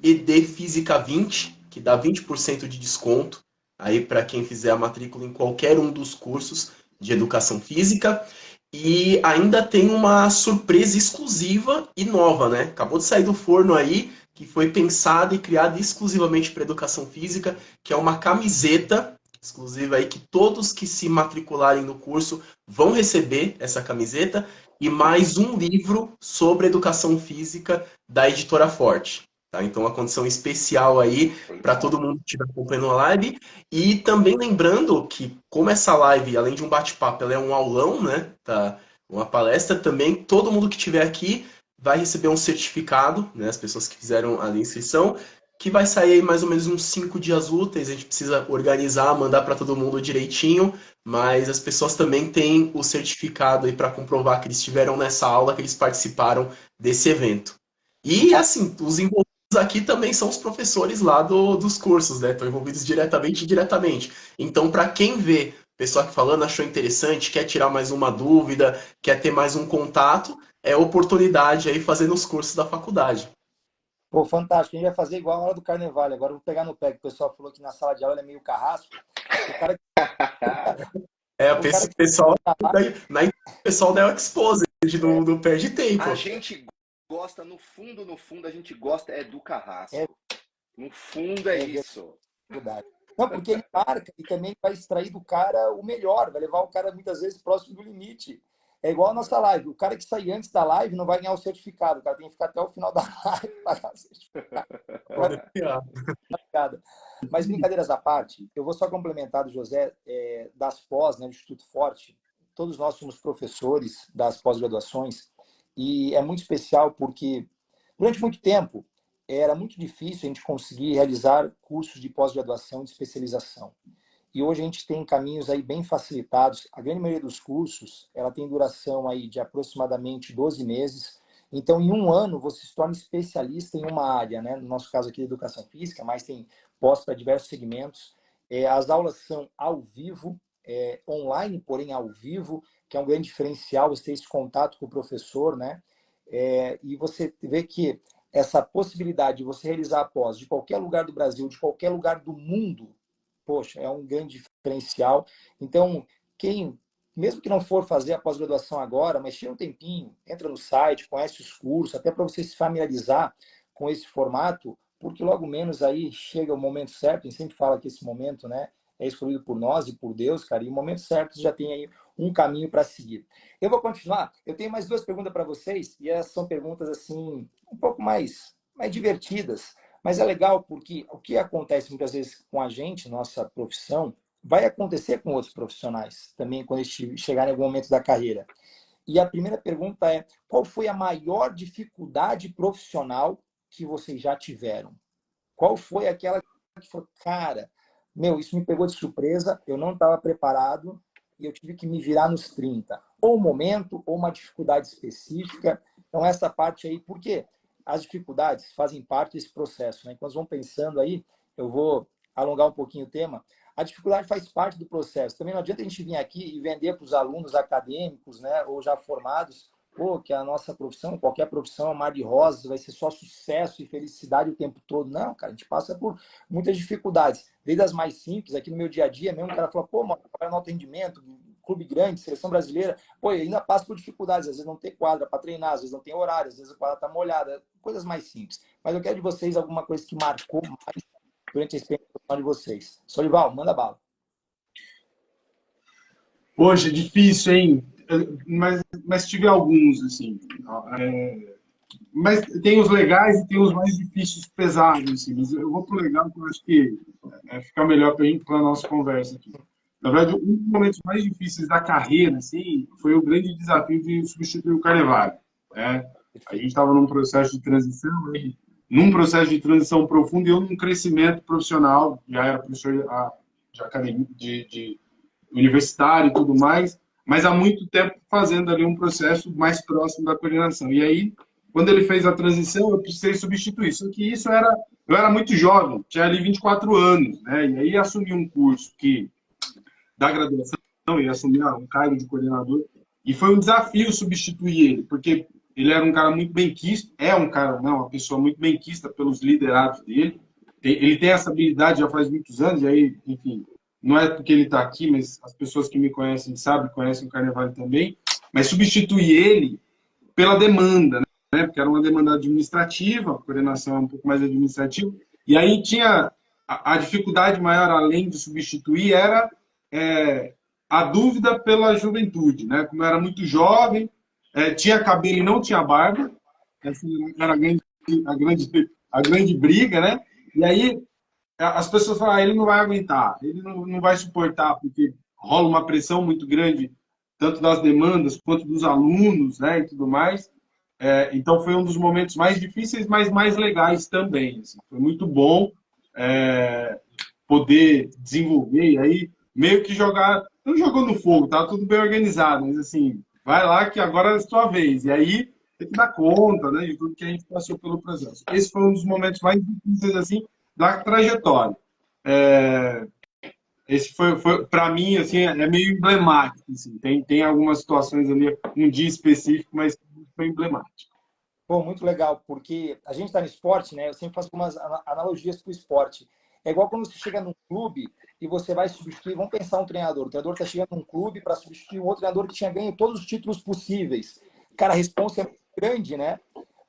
S4: EDFísica20, que dá 20% de desconto aí para quem fizer a matrícula em qualquer um dos cursos de educação física. E ainda tem uma surpresa exclusiva e nova, né? Acabou de sair do forno aí, que foi pensada e criada exclusivamente para educação física, que é uma camiseta exclusiva aí que todos que se matricularem no curso vão receber essa camiseta e mais um livro sobre educação física da Editora Forte. Tá? Então, uma condição especial aí para todo mundo que estiver acompanhando a live. E também lembrando que, como essa live, além de um bate-papo, ela é um aulão, né? Tá? Uma palestra também, todo mundo que estiver aqui vai receber um certificado, né? As pessoas que fizeram a inscrição, que vai sair mais ou menos uns 5 dias úteis. A gente precisa organizar, mandar para todo mundo direitinho, mas as pessoas também têm o certificado aí para comprovar que eles estiveram nessa aula, que eles participaram desse evento. E, assim, os envolvidos aqui também são os professores lá dos cursos, né? Estão envolvidos diretamente e indiretamente. Então, para quem vê, o pessoal que falando achou interessante, quer tirar mais uma dúvida, quer ter mais um contato, é oportunidade aí fazendo os cursos da faculdade.
S1: Pô, fantástico. A gente vai fazer igual a hora do carnaval. Agora eu vou pegar no pé, que o pessoal falou que na sala de aula ele é meio carrasco. O cara,
S4: O
S1: o cara que
S4: pessoal,
S1: tá
S4: o pessoal da Exposed não perde tempo.
S2: A gente gosta, no fundo, a gente gosta é do carrasco. No fundo é isso.
S1: verdade. Não, porque ele marca e também vai extrair do cara o melhor, vai levar o cara muitas vezes próximo do limite. É igual a nossa live. O cara que sair antes da live não vai ganhar o certificado. O cara tem que ficar até o final da live para ganhar o certificado. Mas brincadeiras à parte, eu vou só complementar do José das pós, né, do Instituto Forte. Todos nós somos professores das pós-graduações e é muito especial porque durante muito tempo era muito difícil a gente conseguir realizar cursos de pós-graduação e de especialização. E hoje a gente tem caminhos aí bem facilitados. A grande maioria dos cursos, ela tem duração aí de aproximadamente 12 meses. Então, em um ano, você se torna especialista em uma área, né? No nosso caso aqui, educação física, mas tem pós para diversos segmentos. As aulas são ao vivo, online, porém ao vivo, que é um grande diferencial, você ter esse contato com o professor, né? E você vê que essa possibilidade de você realizar a pós de qualquer lugar do Brasil, de qualquer lugar do mundo, poxa, é um grande diferencial. Então, mesmo que não for fazer a pós-graduação agora, mas tira um tempinho, entra no site, conhece os cursos, até para você se familiarizar com esse formato, porque logo menos aí chega o momento certo, a gente sempre fala que esse momento, né, é escolhido por nós e por Deus, cara, e o momento certo já tem aí um caminho para seguir. Eu vou continuar, eu tenho mais 2 perguntas para vocês, e essas são perguntas, assim, um pouco mais divertidas, mas é legal porque o que acontece muitas vezes com a gente, nossa profissão, vai acontecer com outros profissionais também quando eles chegarem em algum momento da carreira. E a primeira pergunta é: qual foi a maior dificuldade profissional que vocês já tiveram? Qual foi aquela que foi, cara, isso me pegou de surpresa, eu não estava preparado e eu tive que me virar nos 30. Ou um momento, ou uma dificuldade específica. Então, essa parte aí, por quê? As dificuldades fazem parte desse processo, né? Então, nós vamos pensando aí, eu vou alongar um pouquinho o tema. A dificuldade faz parte do processo. Também não adianta a gente vir aqui e vender para os alunos acadêmicos, né, ou já formados, que a nossa profissão, qualquer profissão, é um mar de rosas, vai ser só sucesso e felicidade o tempo todo. Não, cara, a gente passa por muitas dificuldades. Desde as mais simples, aqui no meu dia a dia mesmo, o cara fala, mano, trabalho no atendimento, clube grande, seleção brasileira, ainda passa por dificuldades, às vezes não tem quadra para treinar, às vezes não tem horário, às vezes a quadra está molhada, coisas mais simples. Mas eu quero de vocês alguma coisa que marcou mais durante a experiência de vocês. Solival, manda bala.
S3: Poxa, difícil, hein? Mas tive alguns, assim. Mas tem os legais e tem os mais difíceis, pesados, assim. Mas eu vou pro legal, porque eu acho que fica melhor para a nossa conversa aqui. Na verdade, um dos momentos mais difíceis da carreira, assim, foi o grande desafio de substituir o Carnevale, né? A gente estava num processo de transição, profundo e eu num crescimento profissional, já era professor de academia, de universitário e tudo mais, mas há muito tempo fazendo ali um processo mais próximo da coordenação. E aí, quando ele fez a transição, eu precisei substituir. Só que eu era muito jovem, tinha ali 24 anos, né? E aí assumi um curso da graduação e assumi um cargo de coordenador. E foi um desafio substituir ele, porque ele era um cara muito benquisto, uma pessoa muito benquista pelos liderados dele. Ele tem essa habilidade já faz muitos anos, e aí, enfim, não é porque ele está aqui, mas as pessoas que me conhecem sabem, conhecem o Carnevale também, mas substituir ele pela demanda, né? Porque era uma demanda administrativa, a coordenação é um pouco mais administrativa, e aí tinha a dificuldade maior, além de substituir, era a dúvida pela juventude, né? Como eu era muito jovem, tinha cabelo e não tinha barba, essa era a grande briga, né? E aí as pessoas falam, ele não vai aguentar, ele não vai suportar, porque rola uma pressão muito grande, tanto das demandas quanto dos alunos, né, e tudo mais. Então foi um dos momentos mais difíceis, mas mais legais também. Assim. Foi muito bom poder desenvolver, e aí meio que não jogou no fogo, tá tudo bem organizado, mas assim, vai lá que agora é a sua vez. E aí tem que dar conta, né, de tudo que a gente passou pelo processo. Esse foi um dos momentos mais difíceis, assim, da trajetória. Esse foi para mim, assim, é meio emblemático. Assim. Tem algumas situações ali, um dia específico, mas foi emblemático.
S1: Pô, muito legal, porque a gente está no esporte, né? Eu sempre faço umas analogias para o esporte. É igual quando você chega num clube e você vai substituir, vamos pensar um treinador. O treinador está chegando num clube para substituir um outro treinador que tinha ganho todos os títulos possíveis. Cara, a responsa é muito grande, né?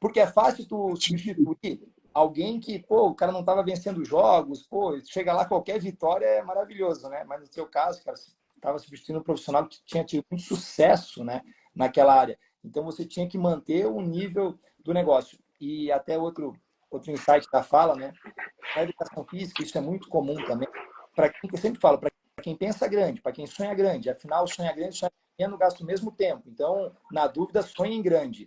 S1: Porque é fácil tu substituir alguém que, pô, o cara não estava vencendo jogos, pô, chega lá, qualquer vitória é maravilhoso, né? Mas no seu caso, cara, você estava substituindo um profissional que tinha tido muito sucesso, né, naquela área. Então você tinha que manter o nível do negócio. E até outro insight da fala, né? Na educação física, isso é muito comum também. Para quem, eu sempre falo, para quem pensa grande, para quem sonha grande. Afinal, sonha grande, sonha pequeno, gasta o mesmo tempo. Então, na dúvida, sonhe em grande.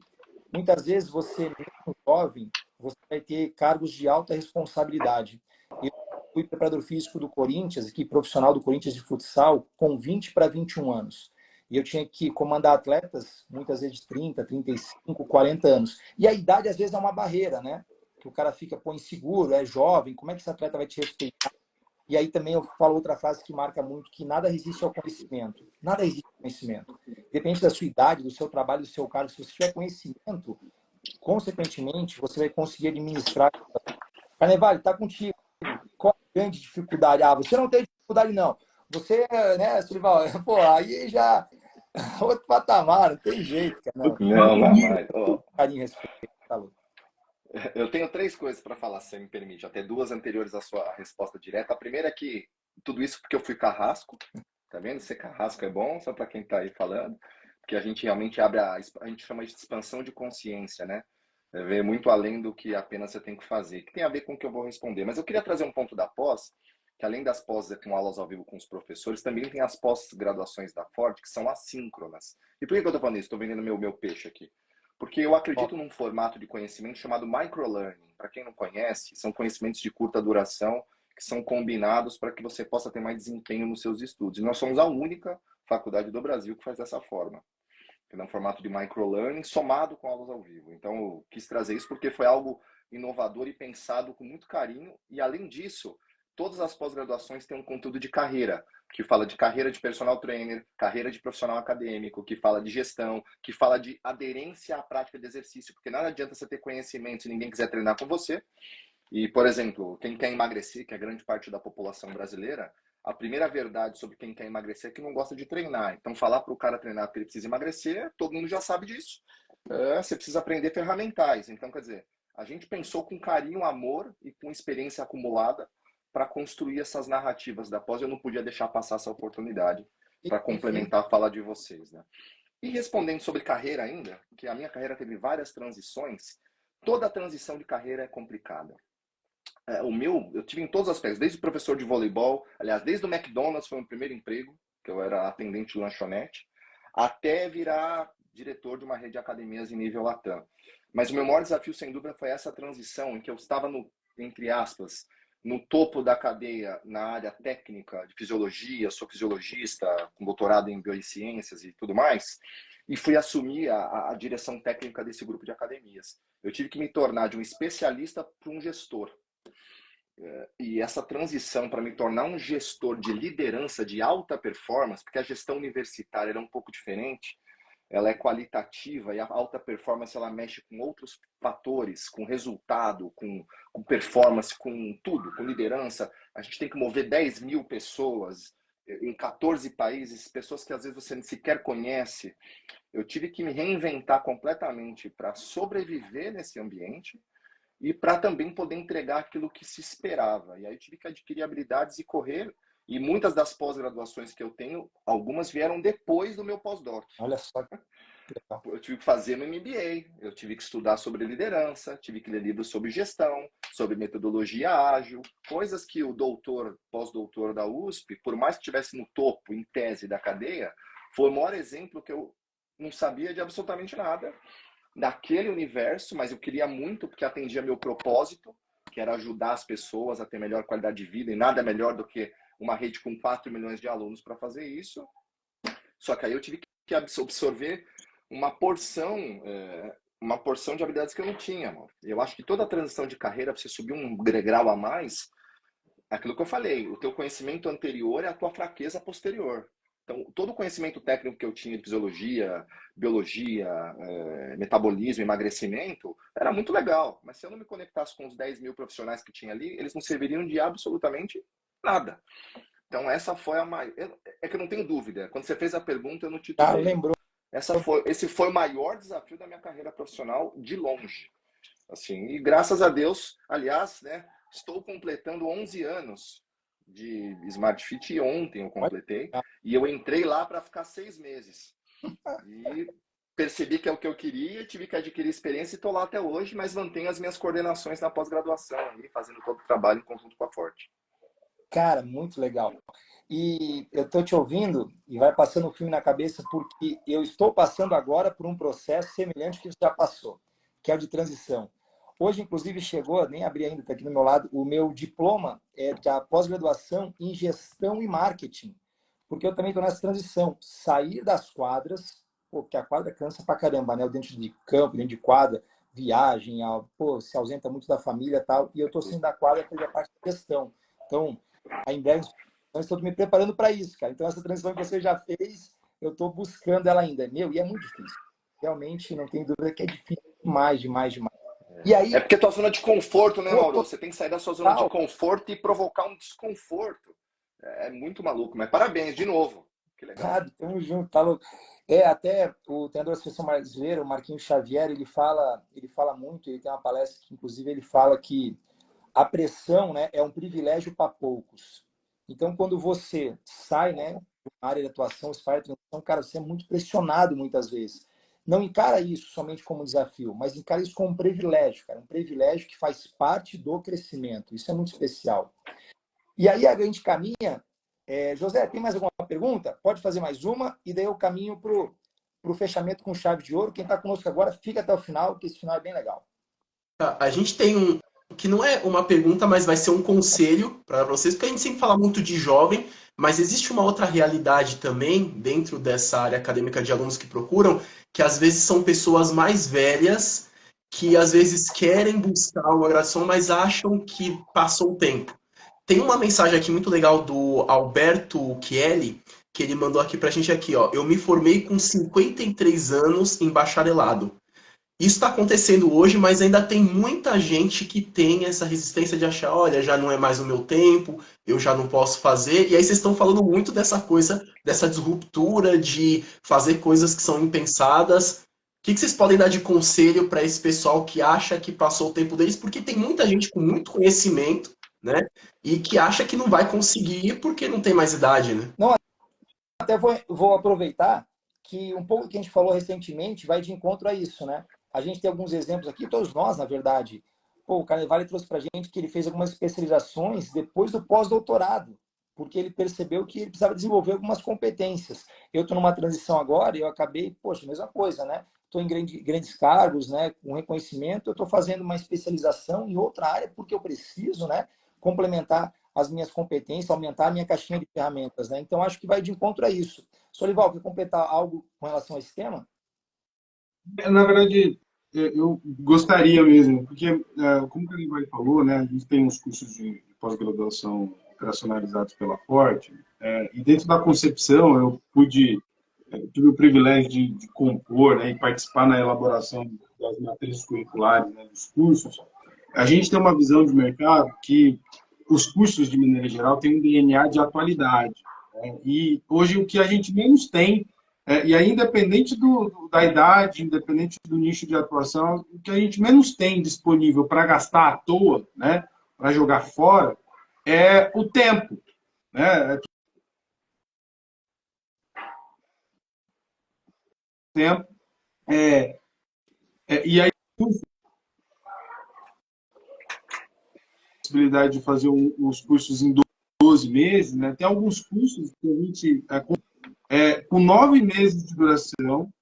S1: Muitas vezes você, mesmo jovem, você vai ter cargos de alta responsabilidade. Eu fui preparador físico do Corinthians, equipe profissional do Corinthians de futsal, com 20 para 21 anos. E eu tinha que comandar atletas, muitas vezes de 30, 35, 40 anos. E a idade, às vezes, é uma barreira, né? Que o cara fica, pô, inseguro, é jovem, como é que esse atleta vai te respeitar? E aí também eu falo outra frase que marca muito, que nada resiste ao conhecimento. Nada resiste ao conhecimento. Depende da sua idade, do seu trabalho, do seu cargo. Se você tiver conhecimento, consequentemente, você vai conseguir administrar. Carnevale, tá contigo. Qual a grande dificuldade? Ah, você não tem dificuldade, não. Você, né, Surival, pô, aí já outro patamar, não tem jeito, cara. Não,
S2: Não, jamais.
S1: carinho, respeito, tá louco.
S2: Eu tenho três coisas para falar, se você me permite, até duas anteriores à sua resposta direta. A primeira é que tudo isso porque eu fui carrasco, tá vendo? Ser carrasco é bom, só para quem está aí falando, porque a gente realmente abre a gente chama de expansão de consciência, né? É ver muito além do que apenas você tem que fazer, que tem a ver com o que eu vou responder. Mas eu queria trazer um ponto da pós, que além das pós com aulas ao vivo com os professores, também tem as pós-graduações da Ford, que são assíncronas. E por que eu estou falando isso? Estou vendendo meu peixe aqui. Porque eu acredito num formato de conhecimento chamado microlearning. Para quem não conhece, são conhecimentos de curta duração que são combinados para que você possa ter mais desempenho nos seus estudos. E nós somos a única faculdade do Brasil que faz dessa forma. É um formato de microlearning somado com aulas ao vivo. Então, eu quis trazer isso porque foi algo inovador e pensado com muito carinho. E, além disso, todas as pós-graduações têm um conteúdo de carreira, que fala de carreira de personal trainer, carreira de profissional acadêmico, que fala de gestão, que fala de aderência à prática de exercício, porque nada adianta você ter conhecimento se ninguém quiser treinar com você. E, por exemplo, quem quer emagrecer, que é grande parte da população brasileira, a primeira verdade sobre quem quer emagrecer é que não gosta de treinar. Então, falar para o cara treinar porque ele precisa emagrecer, todo mundo já sabe disso. Você precisa aprender ferramentais. Então, quer dizer, a gente pensou com carinho, amor e com experiência acumulada para construir essas narrativas da pós. Eu não podia deixar passar essa oportunidade para complementar a fala de vocês, né? E respondendo sobre carreira ainda, que a minha carreira teve várias transições, toda transição de carreira é complicada. Eu tive em todos os aspectos, desde o professor de voleibol, aliás, desde o McDonald's foi o meu primeiro emprego, que eu era atendente de lanchonete, até virar diretor de uma rede de academias em nível Latam. Mas o meu maior desafio, sem dúvida, foi essa transição em que eu estava entre aspas, no topo da cadeia na área técnica de fisiologia, sou fisiologista, com doutorado em biociências e tudo mais, e fui assumir a direção técnica desse grupo de academias. Eu tive que me tornar de um especialista para um gestor. E essa transição para me tornar um gestor de liderança de alta performance, porque a gestão universitária é um pouco diferente, ela é qualitativa e a alta performance ela mexe com outros fatores, com resultado, com performance, com tudo, com liderança. A gente tem que mover 10 mil pessoas em 14 países, pessoas que às vezes você sequer conhece. Eu tive que me reinventar completamente para sobreviver nesse ambiente e para também poder entregar aquilo que se esperava. E aí eu tive que adquirir habilidades e correr. E muitas das pós-graduações que eu tenho, algumas vieram depois do meu pós-doc.
S1: Olha só que legal.
S2: Eu tive que fazer meu MBA, eu tive que estudar sobre liderança, tive que ler livros sobre gestão, sobre metodologia ágil, coisas que o doutor, pós-doutor da USP, por mais que estivesse no topo, em tese da cadeia, foi o maior exemplo que eu não sabia de absolutamente nada daquele universo, mas eu queria muito porque atendia meu propósito, que era ajudar as pessoas a ter melhor qualidade de vida, e nada melhor do que uma rede com 4 milhões de alunos para fazer isso. Só que aí eu tive que absorver uma porção de habilidades que eu não tinha, mano. Eu acho que toda transição de carreira, para você subir um degrau a mais, é aquilo que eu falei, o teu conhecimento anterior é a tua fraqueza posterior. Então, todo o conhecimento técnico que eu tinha de fisiologia, biologia, metabolismo, emagrecimento, era muito legal. Mas se eu não me conectasse com os 10 mil profissionais que tinha ali, eles não serviriam de absolutamente nada. Então, essa foi a maior... É que eu não tenho dúvida. Quando você fez a pergunta, eu não titubeei.
S1: Lembrou.
S2: Esse foi o maior desafio da minha carreira profissional, de longe. Assim, e graças a Deus, aliás, né, estou completando 11 anos de Smart Fit, ontem eu completei, e eu entrei lá para ficar 6 meses. E percebi que é o que eu queria, tive que adquirir experiência e estou lá até hoje, mas mantenho as minhas coordenações na pós-graduação, fazendo todo o trabalho em conjunto com a Forte.
S1: Cara, muito legal. E eu estou te ouvindo e vai passando o filme na cabeça porque eu estou passando agora por um processo semelhante que você já passou, que é o de transição. Hoje, inclusive, chegou, nem abri ainda, está aqui do meu lado, o meu diploma da pós-graduação em gestão e marketing, porque eu também estou nessa transição. Sair das quadras, porque a quadra cansa pra caramba, né? Dentro de campo, dentro de quadra, viagem, se ausenta muito da família e tal, e eu estou saindo da quadra para a parte de gestão. Então, em breve, eu estou me preparando para isso, cara. Então, essa transição que você já fez, eu estou buscando ela ainda. E é muito difícil. Realmente, não tem dúvida que é difícil demais, demais, demais. E aí,
S2: é porque tua zona de conforto, né, Mauro? Você tem que sair da sua zona de conforto e provocar um desconforto. É muito maluco, mas parabéns de novo. Que legal.
S1: Tamo junto, tá louco. Até o treinador da seleção brasileira, o Marquinhos Xavier, ele fala muito, ele tem uma palestra que, inclusive, ele fala que a pressão, né, é um privilégio para poucos. Então, quando você sai, né, de uma área de atuação, você faz a transição, cara, você é muito pressionado muitas vezes. Não encara isso somente como desafio, mas encara isso como um privilégio, cara. Um privilégio que faz parte do crescimento. Isso é muito especial. E aí a gente caminha. José, tem mais alguma pergunta? Pode fazer mais uma, e daí eu caminho para o fechamento com chave de ouro. Quem está conosco agora, fica até o final, que esse final é bem legal.
S4: Tá, a gente tem um que não é uma pergunta, mas vai ser um conselho para vocês, porque a gente sempre fala muito de jovem, mas existe uma outra realidade também dentro dessa área acadêmica de alunos que procuram, que às vezes são pessoas mais velhas que às vezes querem buscar uma graduação, mas acham que passou o tempo. Tem uma mensagem aqui muito legal do Alberto Chielli, que ele mandou aqui pra gente aqui, ó. Eu me formei com 53 anos em bacharelado. Isso está acontecendo hoje, mas ainda tem muita gente que tem essa resistência de achar, olha, já não é mais o meu tempo, eu já não posso fazer. E aí vocês estão falando muito dessa coisa, dessa disruptura de fazer coisas que são impensadas. O que vocês podem dar de conselho para esse pessoal que acha que passou o tempo deles? Porque tem muita gente com muito conhecimento, né? E que acha que não vai conseguir porque não tem mais idade, né?
S1: Não, até vou aproveitar que um pouco que a gente falou recentemente vai de encontro a isso, né? A gente tem alguns exemplos aqui, todos nós, na verdade. O Carnevale trouxe para a gente que ele fez algumas especializações depois do pós-doutorado, porque ele percebeu que ele precisava desenvolver algumas competências. Eu estou numa transição agora e eu acabei, mesma coisa, né? Estou em grandes cargos, né? Com reconhecimento, eu estou fazendo uma especialização em outra área porque eu preciso, né? Complementar as minhas competências, aumentar a minha caixinha de ferramentas, né? Então, acho que vai de encontro a isso. Solival, quer completar algo com relação a esse tema?
S3: Na verdade, eu gostaria mesmo, porque, como o Carnevale falou, né, a gente tem uns cursos de pós-graduação operacionalizados pela Forte, e dentro da concepção eu tive o privilégio de compor, né, e participar na elaboração das matrizes curriculares, né, dos cursos. A gente tem uma visão de mercado que os cursos, de maneira geral, têm um DNA de atualidade, né, e hoje o que a gente menos tem, e aí, independente da idade, independente do nicho de atuação, o que a gente menos tem disponível para gastar à toa, né, para jogar fora, é o tempo. Né? Tempo. E aí, a possibilidade de fazer uns cursos em 12 meses, né? Tem alguns cursos que a gente, com 9 meses de duração,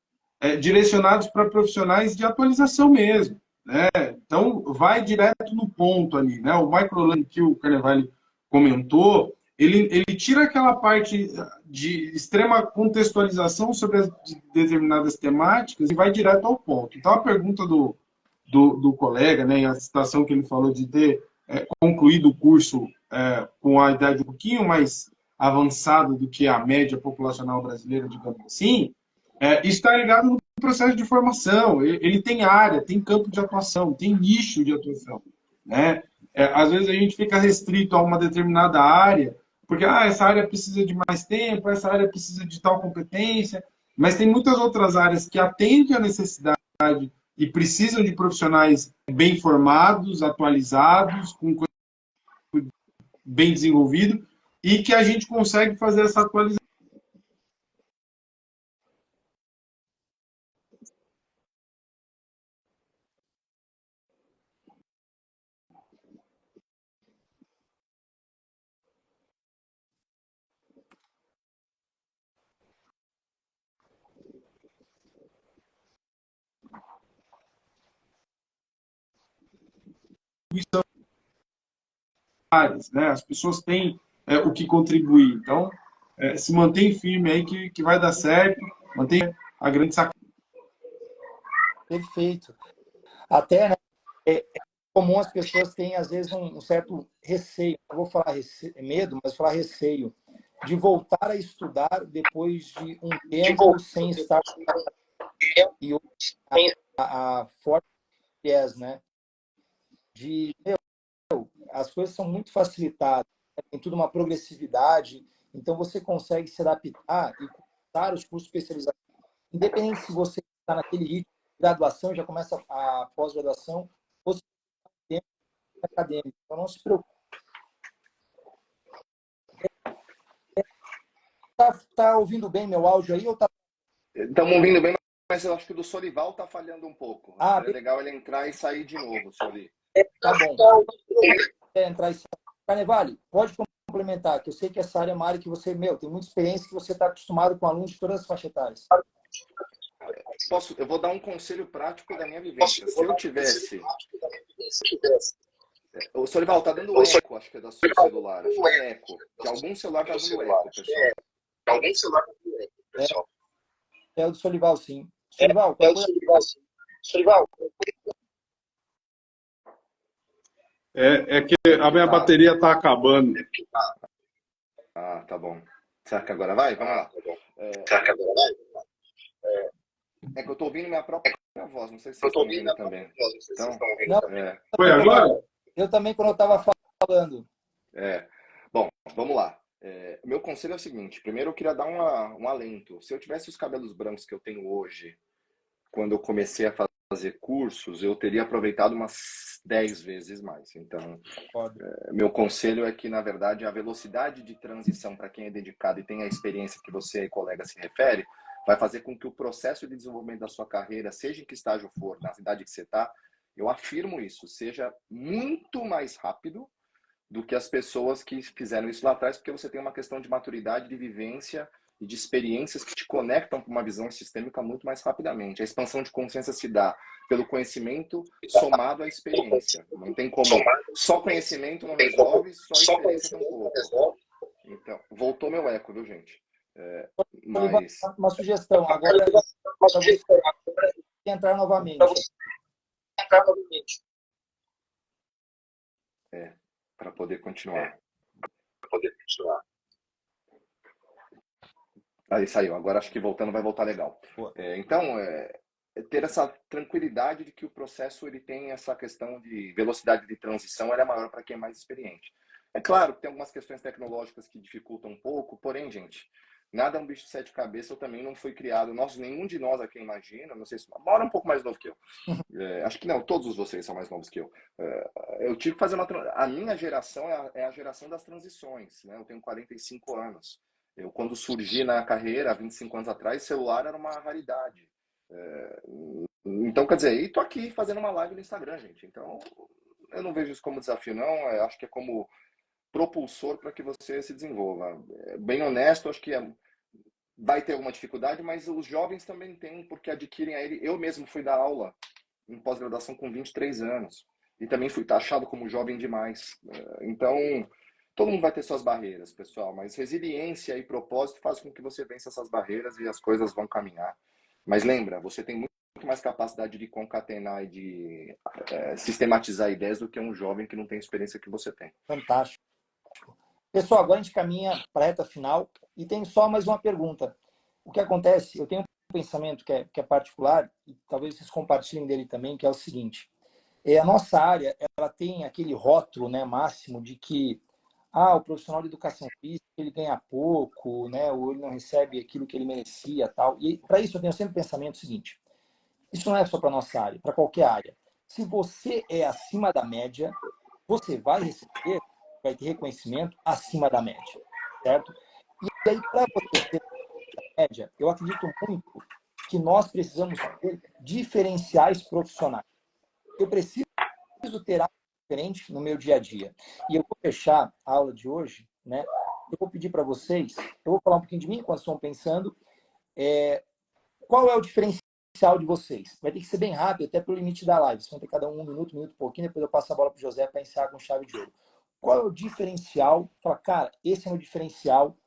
S3: direcionados para profissionais de atualização mesmo. Né? Então, vai direto no ponto ali. Né? O microlearning que o Carnevale comentou, ele tira aquela parte de extrema contextualização sobre as determinadas temáticas e vai direto ao ponto. Então, a pergunta do colega, né, a citação que ele falou de ter concluído o curso com a idade um pouquinho mais avançado do que a média populacional brasileira, digamos assim, isso está ligado no processo de formação. Ele tem área, tem campo de atuação, tem nicho de atuação, né? Às vezes a gente fica restrito a uma determinada área, porque essa área precisa de mais tempo, essa área precisa de tal competência, mas tem muitas outras áreas que atendem à necessidade e precisam de profissionais bem formados, atualizados, com bem desenvolvido, e que a gente consegue fazer essa atualização. Né? As pessoas têm o que contribuir. Então, se mantém firme aí que vai dar certo, mantém a grande sacada.
S1: Perfeito. Até, né, é comum as pessoas têm, às vezes, um certo receio, não vou falar medo, mas falar receio, de voltar a estudar depois de um tempo sem estar. E hoje, a forte viés, né? As coisas são muito facilitadas, tem tudo uma progressividade, então você consegue se adaptar e cursar os cursos de especialização, independente se você está naquele ritmo de graduação, já começa a pós-graduação, ou se tem tempo acadêmico. Então não se preocupe. Tá ouvindo bem meu áudio aí ou tá?
S2: Estamos ouvindo bem, mas eu acho que o do Solival está falhando um pouco.
S1: Ah,
S2: é legal ele entrar e sair de novo, Soli.
S1: Tá bom. Entrar e sair. Carnevale, pode complementar, que eu sei que essa área é uma área que você, tem muita experiência, que você está acostumado com alunos de todas as faixas etárias.
S2: Eu vou dar um conselho prático da minha vivência. Se eu tivesse... O Solival, tá dando eco, acho que é do seu celular. Acho que é eco. De algum celular tá dando eco, pessoal.
S4: Algum celular tá dando eco, pessoal.
S1: É o do Solival, sim. Solival,
S4: Solival.
S3: É que a minha bateria está acabando.
S2: Ah, tá bom. Será que agora vai? Vamos lá. É que eu tô ouvindo minha própria voz, não sei se vocês estão ouvindo também. Então,
S3: Foi agora?
S1: Eu também, quando eu estava falando.
S2: Bom, vamos lá. Meu conselho é o seguinte. Primeiro, eu queria dar um alento. Se eu tivesse os cabelos brancos que eu tenho hoje, quando eu comecei a fazer cursos, eu teria aproveitado umas 10 vezes mais. Então, meu conselho é que, na verdade, a velocidade de transição para quem é dedicado e tem a experiência que você e colega se refere, vai fazer com que o processo de desenvolvimento da sua carreira, seja em que estágio for, na cidade que você está, eu afirmo isso, seja muito mais rápido do que as pessoas que fizeram isso lá atrás, porque você tem uma questão de maturidade, de vivência e de experiências que te conectam para uma visão sistêmica muito mais rapidamente. A expansão de consciência se dá pelo conhecimento somado à experiência. Não tem como. Só conhecimento não resolve, só experiência tem um pouco. Então, voltou meu eco, viu, gente? Mas...
S1: Uma sugestão. Agora, para você entrar novamente.
S2: Para poder continuar. Aí saiu. Agora acho que voltando vai voltar legal. Então, ter essa tranquilidade de que o processo ele tem essa questão de velocidade de transição, ela é maior para quem é mais experiente. É claro que tem algumas questões tecnológicas que dificultam um pouco, porém, gente, nada é um bicho de sete cabeças. Eu também não fui criado, nenhum de nós aqui imagina, não sei se mora um pouco mais novo que eu. Acho que não, todos vocês são mais novos que eu. Eu tive que fazer a minha geração é a geração das transições, né? Eu tenho 45 anos. Eu, quando surgi na carreira, há 25 anos atrás, celular era uma raridade. Então, quer dizer, e tô aqui fazendo uma live no Instagram, gente. Então, eu não vejo isso como desafio, não. Eu acho que é como propulsor para que você se desenvolva. Bem honesto, acho que vai ter alguma dificuldade, mas os jovens também têm, porque adquirem a ele. Eu mesmo fui dar aula em pós-graduação com 23 anos. E também fui taxado como jovem demais. Então, todo mundo vai ter suas barreiras, pessoal, mas resiliência e propósito fazem com que você vença essas barreiras e as coisas vão caminhar. Mas lembra, você tem muito mais capacidade de concatenar e de sistematizar ideias do que um jovem que não tem a experiência que você tem.
S1: Fantástico. Pessoal, agora a gente caminha para a reta final e tem só mais uma pergunta. O que acontece? Eu tenho um pensamento que é particular, e talvez vocês compartilhem dele também, que é o seguinte. A nossa área, ela tem aquele rótulo, né, máximo de que o profissional de educação física, ele ganha pouco, né, ou ele não recebe aquilo que ele merecia, tal. E para isso eu tenho sempre o pensamento seguinte. Isso não é só para nossa área, para qualquer área. Se você é acima da média, você vai receber, vai ter reconhecimento acima da média, certo? E aí, para você ser média, eu acredito muito que nós precisamos ter diferenciais profissionais. Eu preciso ter algo diferente no meu dia a dia. E eu vou fechar a aula de hoje, né? Eu vou pedir para vocês, eu vou falar um pouquinho de mim enquanto estão pensando, qual é o diferencial de vocês? Vai ter que ser bem rápido, até pelo limite da live. Vocês vão ter cada um minuto e pouquinho, depois eu passo a bola para o José para encerrar com chave de ouro. Qual é o diferencial? Fala, cara, esse é o diferencial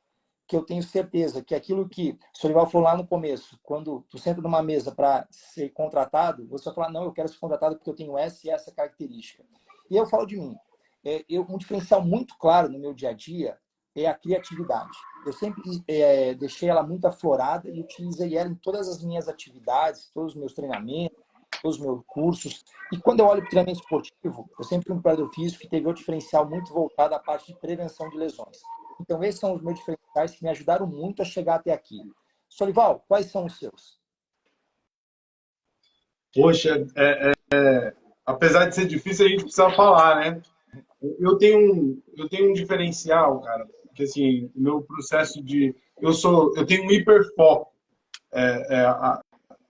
S1: que eu tenho certeza que aquilo que o Solival falou lá no começo, quando tu senta numa mesa para ser contratado, você vai falar, não, eu quero ser contratado porque eu tenho essa e essa característica. E eu falo de mim. Um diferencial muito claro no meu dia a dia é a criatividade. Eu sempre deixei ela muito aflorada e utilizei ela em todas as minhas atividades, todos os meus treinamentos, todos os meus cursos. E quando eu olho para o treinamento esportivo, eu sempre fui um preparador físico que teve um diferencial muito voltado à parte de prevenção de lesões. Então, esses são os meus diferenciais que me ajudaram muito a chegar até aqui. Solival, quais são os seus?
S3: Poxa, apesar de ser difícil, a gente precisa falar, né? Eu tenho um diferencial, cara, que assim, o meu processo de... Eu tenho um hiperfoco.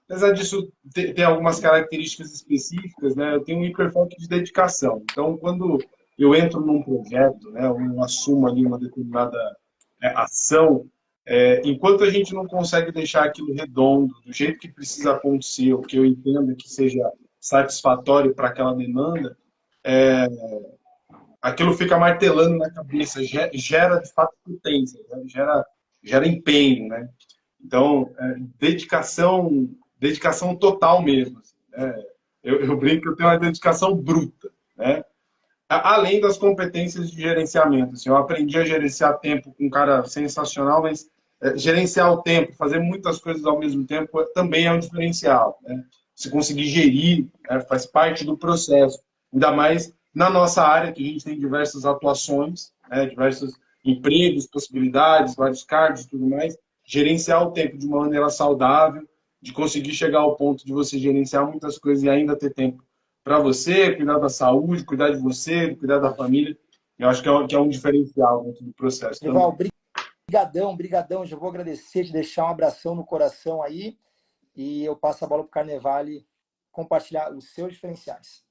S3: Apesar disso ter algumas características específicas, né? Eu tenho um hiperfoco de dedicação. Então, quando eu entro num projeto, né? Ou eu assumo ali uma determinada ação, enquanto a gente não consegue deixar aquilo redondo, do jeito que precisa acontecer, o que eu entendo que seja satisfatório para aquela demanda, aquilo fica martelando na cabeça, gera de fato potência, né? Gera empenho, né? Então, dedicação total mesmo. Assim, né? Eu brinco que eu tenho uma dedicação bruta, né? Além das competências de gerenciamento. Assim, eu aprendi a gerenciar tempo com um cara sensacional, mas gerenciar o tempo, fazer muitas coisas ao mesmo tempo também é um diferencial. Né? Se conseguir gerir, faz parte do processo. Ainda mais na nossa área, que a gente tem diversas atuações, né? Diversos empregos, possibilidades, vários cargos e tudo mais. Gerenciar o tempo de uma maneira saudável, de conseguir chegar ao ponto de você gerenciar muitas coisas e ainda ter tempo para você, cuidar da saúde, cuidar de você, cuidar da família. Eu acho que é um diferencial dentro do processo.
S1: Solival, brigadão. Já vou agradecer, te deixar um abração no coração aí e eu passo a bola para o Carnevale compartilhar os seus diferenciais.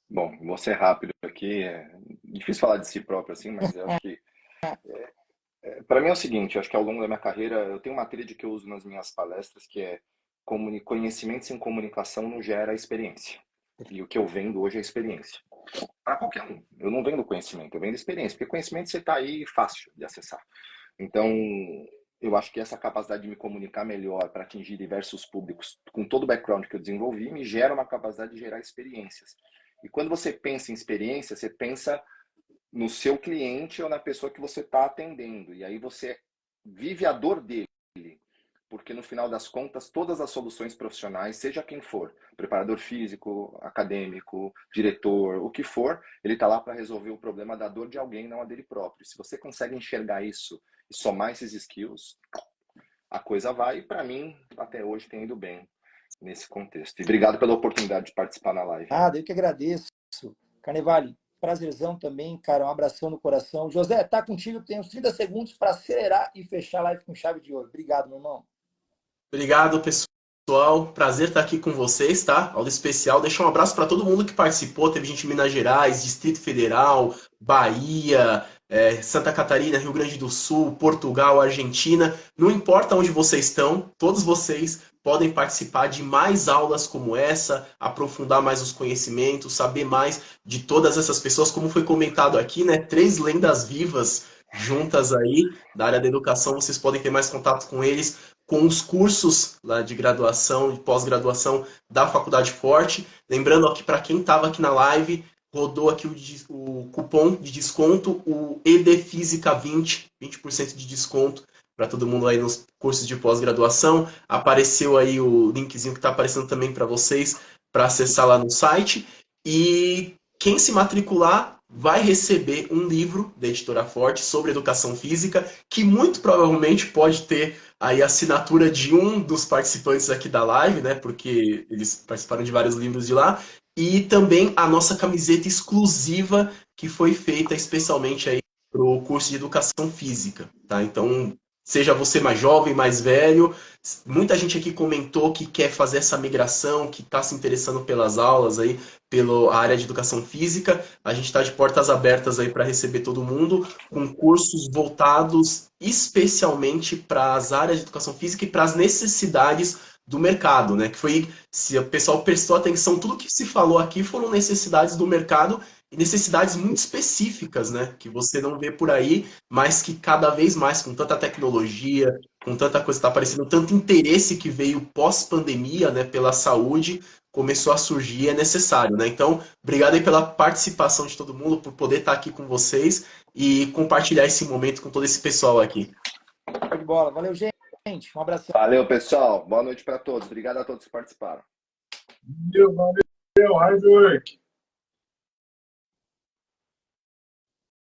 S2: Bom, vou ser rápido aqui. É difícil falar de si próprio assim, mas eu acho que para mim é o seguinte, eu acho que ao longo da minha carreira eu tenho uma tríade que eu uso nas minhas palestras que é conhecimento sem comunicação não gera experiência. E o que eu vendo hoje é experiência. Para qualquer um. Eu não vendo conhecimento, eu vendo experiência, porque conhecimento você está aí fácil de acessar. Então, eu acho que essa capacidade de me comunicar melhor para atingir diversos públicos, com todo o background que eu desenvolvi, me gera uma capacidade de gerar experiências. E quando você pensa em experiência, você pensa no seu cliente ou na pessoa que você está atendendo. E aí você vive a dor dele. Porque no final das contas, todas as soluções profissionais, seja quem for, preparador físico, acadêmico, diretor, o que for, ele está lá para resolver o problema da dor de alguém, não a dele próprio. Se você consegue enxergar isso e somar esses skills, a coisa vai. E para mim, até hoje, tem ido bem nesse contexto. E obrigado pela oportunidade de participar na live.
S1: Eu que agradeço. Carnevale, prazerzão também, cara. Um abração no coração. José, tá contigo. Tem uns 30 segundos para acelerar e fechar a live com chave de ouro. Obrigado, meu irmão.
S4: Obrigado, pessoal. Prazer estar aqui com vocês, tá? Aula especial. Deixa um abraço para todo mundo que participou. Teve gente de Minas Gerais, Distrito Federal, Bahia, Santa Catarina, Rio Grande do Sul, Portugal, Argentina. Não importa onde vocês estão, todos vocês podem participar de mais aulas como essa, aprofundar mais os conhecimentos, saber mais de todas essas pessoas, como foi comentado aqui, né? 3 lendas vivas juntas aí da área da educação. Vocês podem ter mais contato com eles, com os cursos lá de graduação, de pós-graduação da Faculdade Forte. Lembrando aqui para quem estava aqui na live, rodou aqui o cupom de desconto, o EDFísica 20% de desconto para todo mundo aí nos cursos de pós-graduação. Apareceu aí o linkzinho que está aparecendo também para vocês, para acessar lá no site. E quem se matricular vai receber um livro da Editora Forte sobre educação física, que muito provavelmente pode ter aí a assinatura de um dos participantes aqui da live, né? Porque eles participaram de vários livros de lá. E também a nossa camiseta exclusiva que foi feita especialmente aí para o curso de educação física, tá? Então, seja você mais jovem, mais velho, muita gente aqui comentou que quer fazer essa migração, que está se interessando pelas aulas aí, pela área de educação física. A gente está de portas abertas aí para receber todo mundo, com cursos voltados especialmente para as áreas de educação física e para as necessidades do mercado, né? Que foi, se o pessoal prestou atenção, tudo que se falou aqui foram necessidades do mercado e necessidades muito específicas, né? Que você não vê por aí, mas que cada vez mais, com tanta tecnologia, com tanta coisa que está aparecendo, tanto interesse que veio pós-pandemia, né, pela saúde, começou a surgir e é necessário, né? Então, obrigado aí pela participação de todo mundo, por poder estar aqui com vocês e compartilhar esse momento com todo esse pessoal aqui.
S1: Show de bola. Valeu, gente. Um abração.
S2: Valeu, pessoal. Boa noite para todos. Obrigado a todos que participaram.
S3: Valeu, hard work.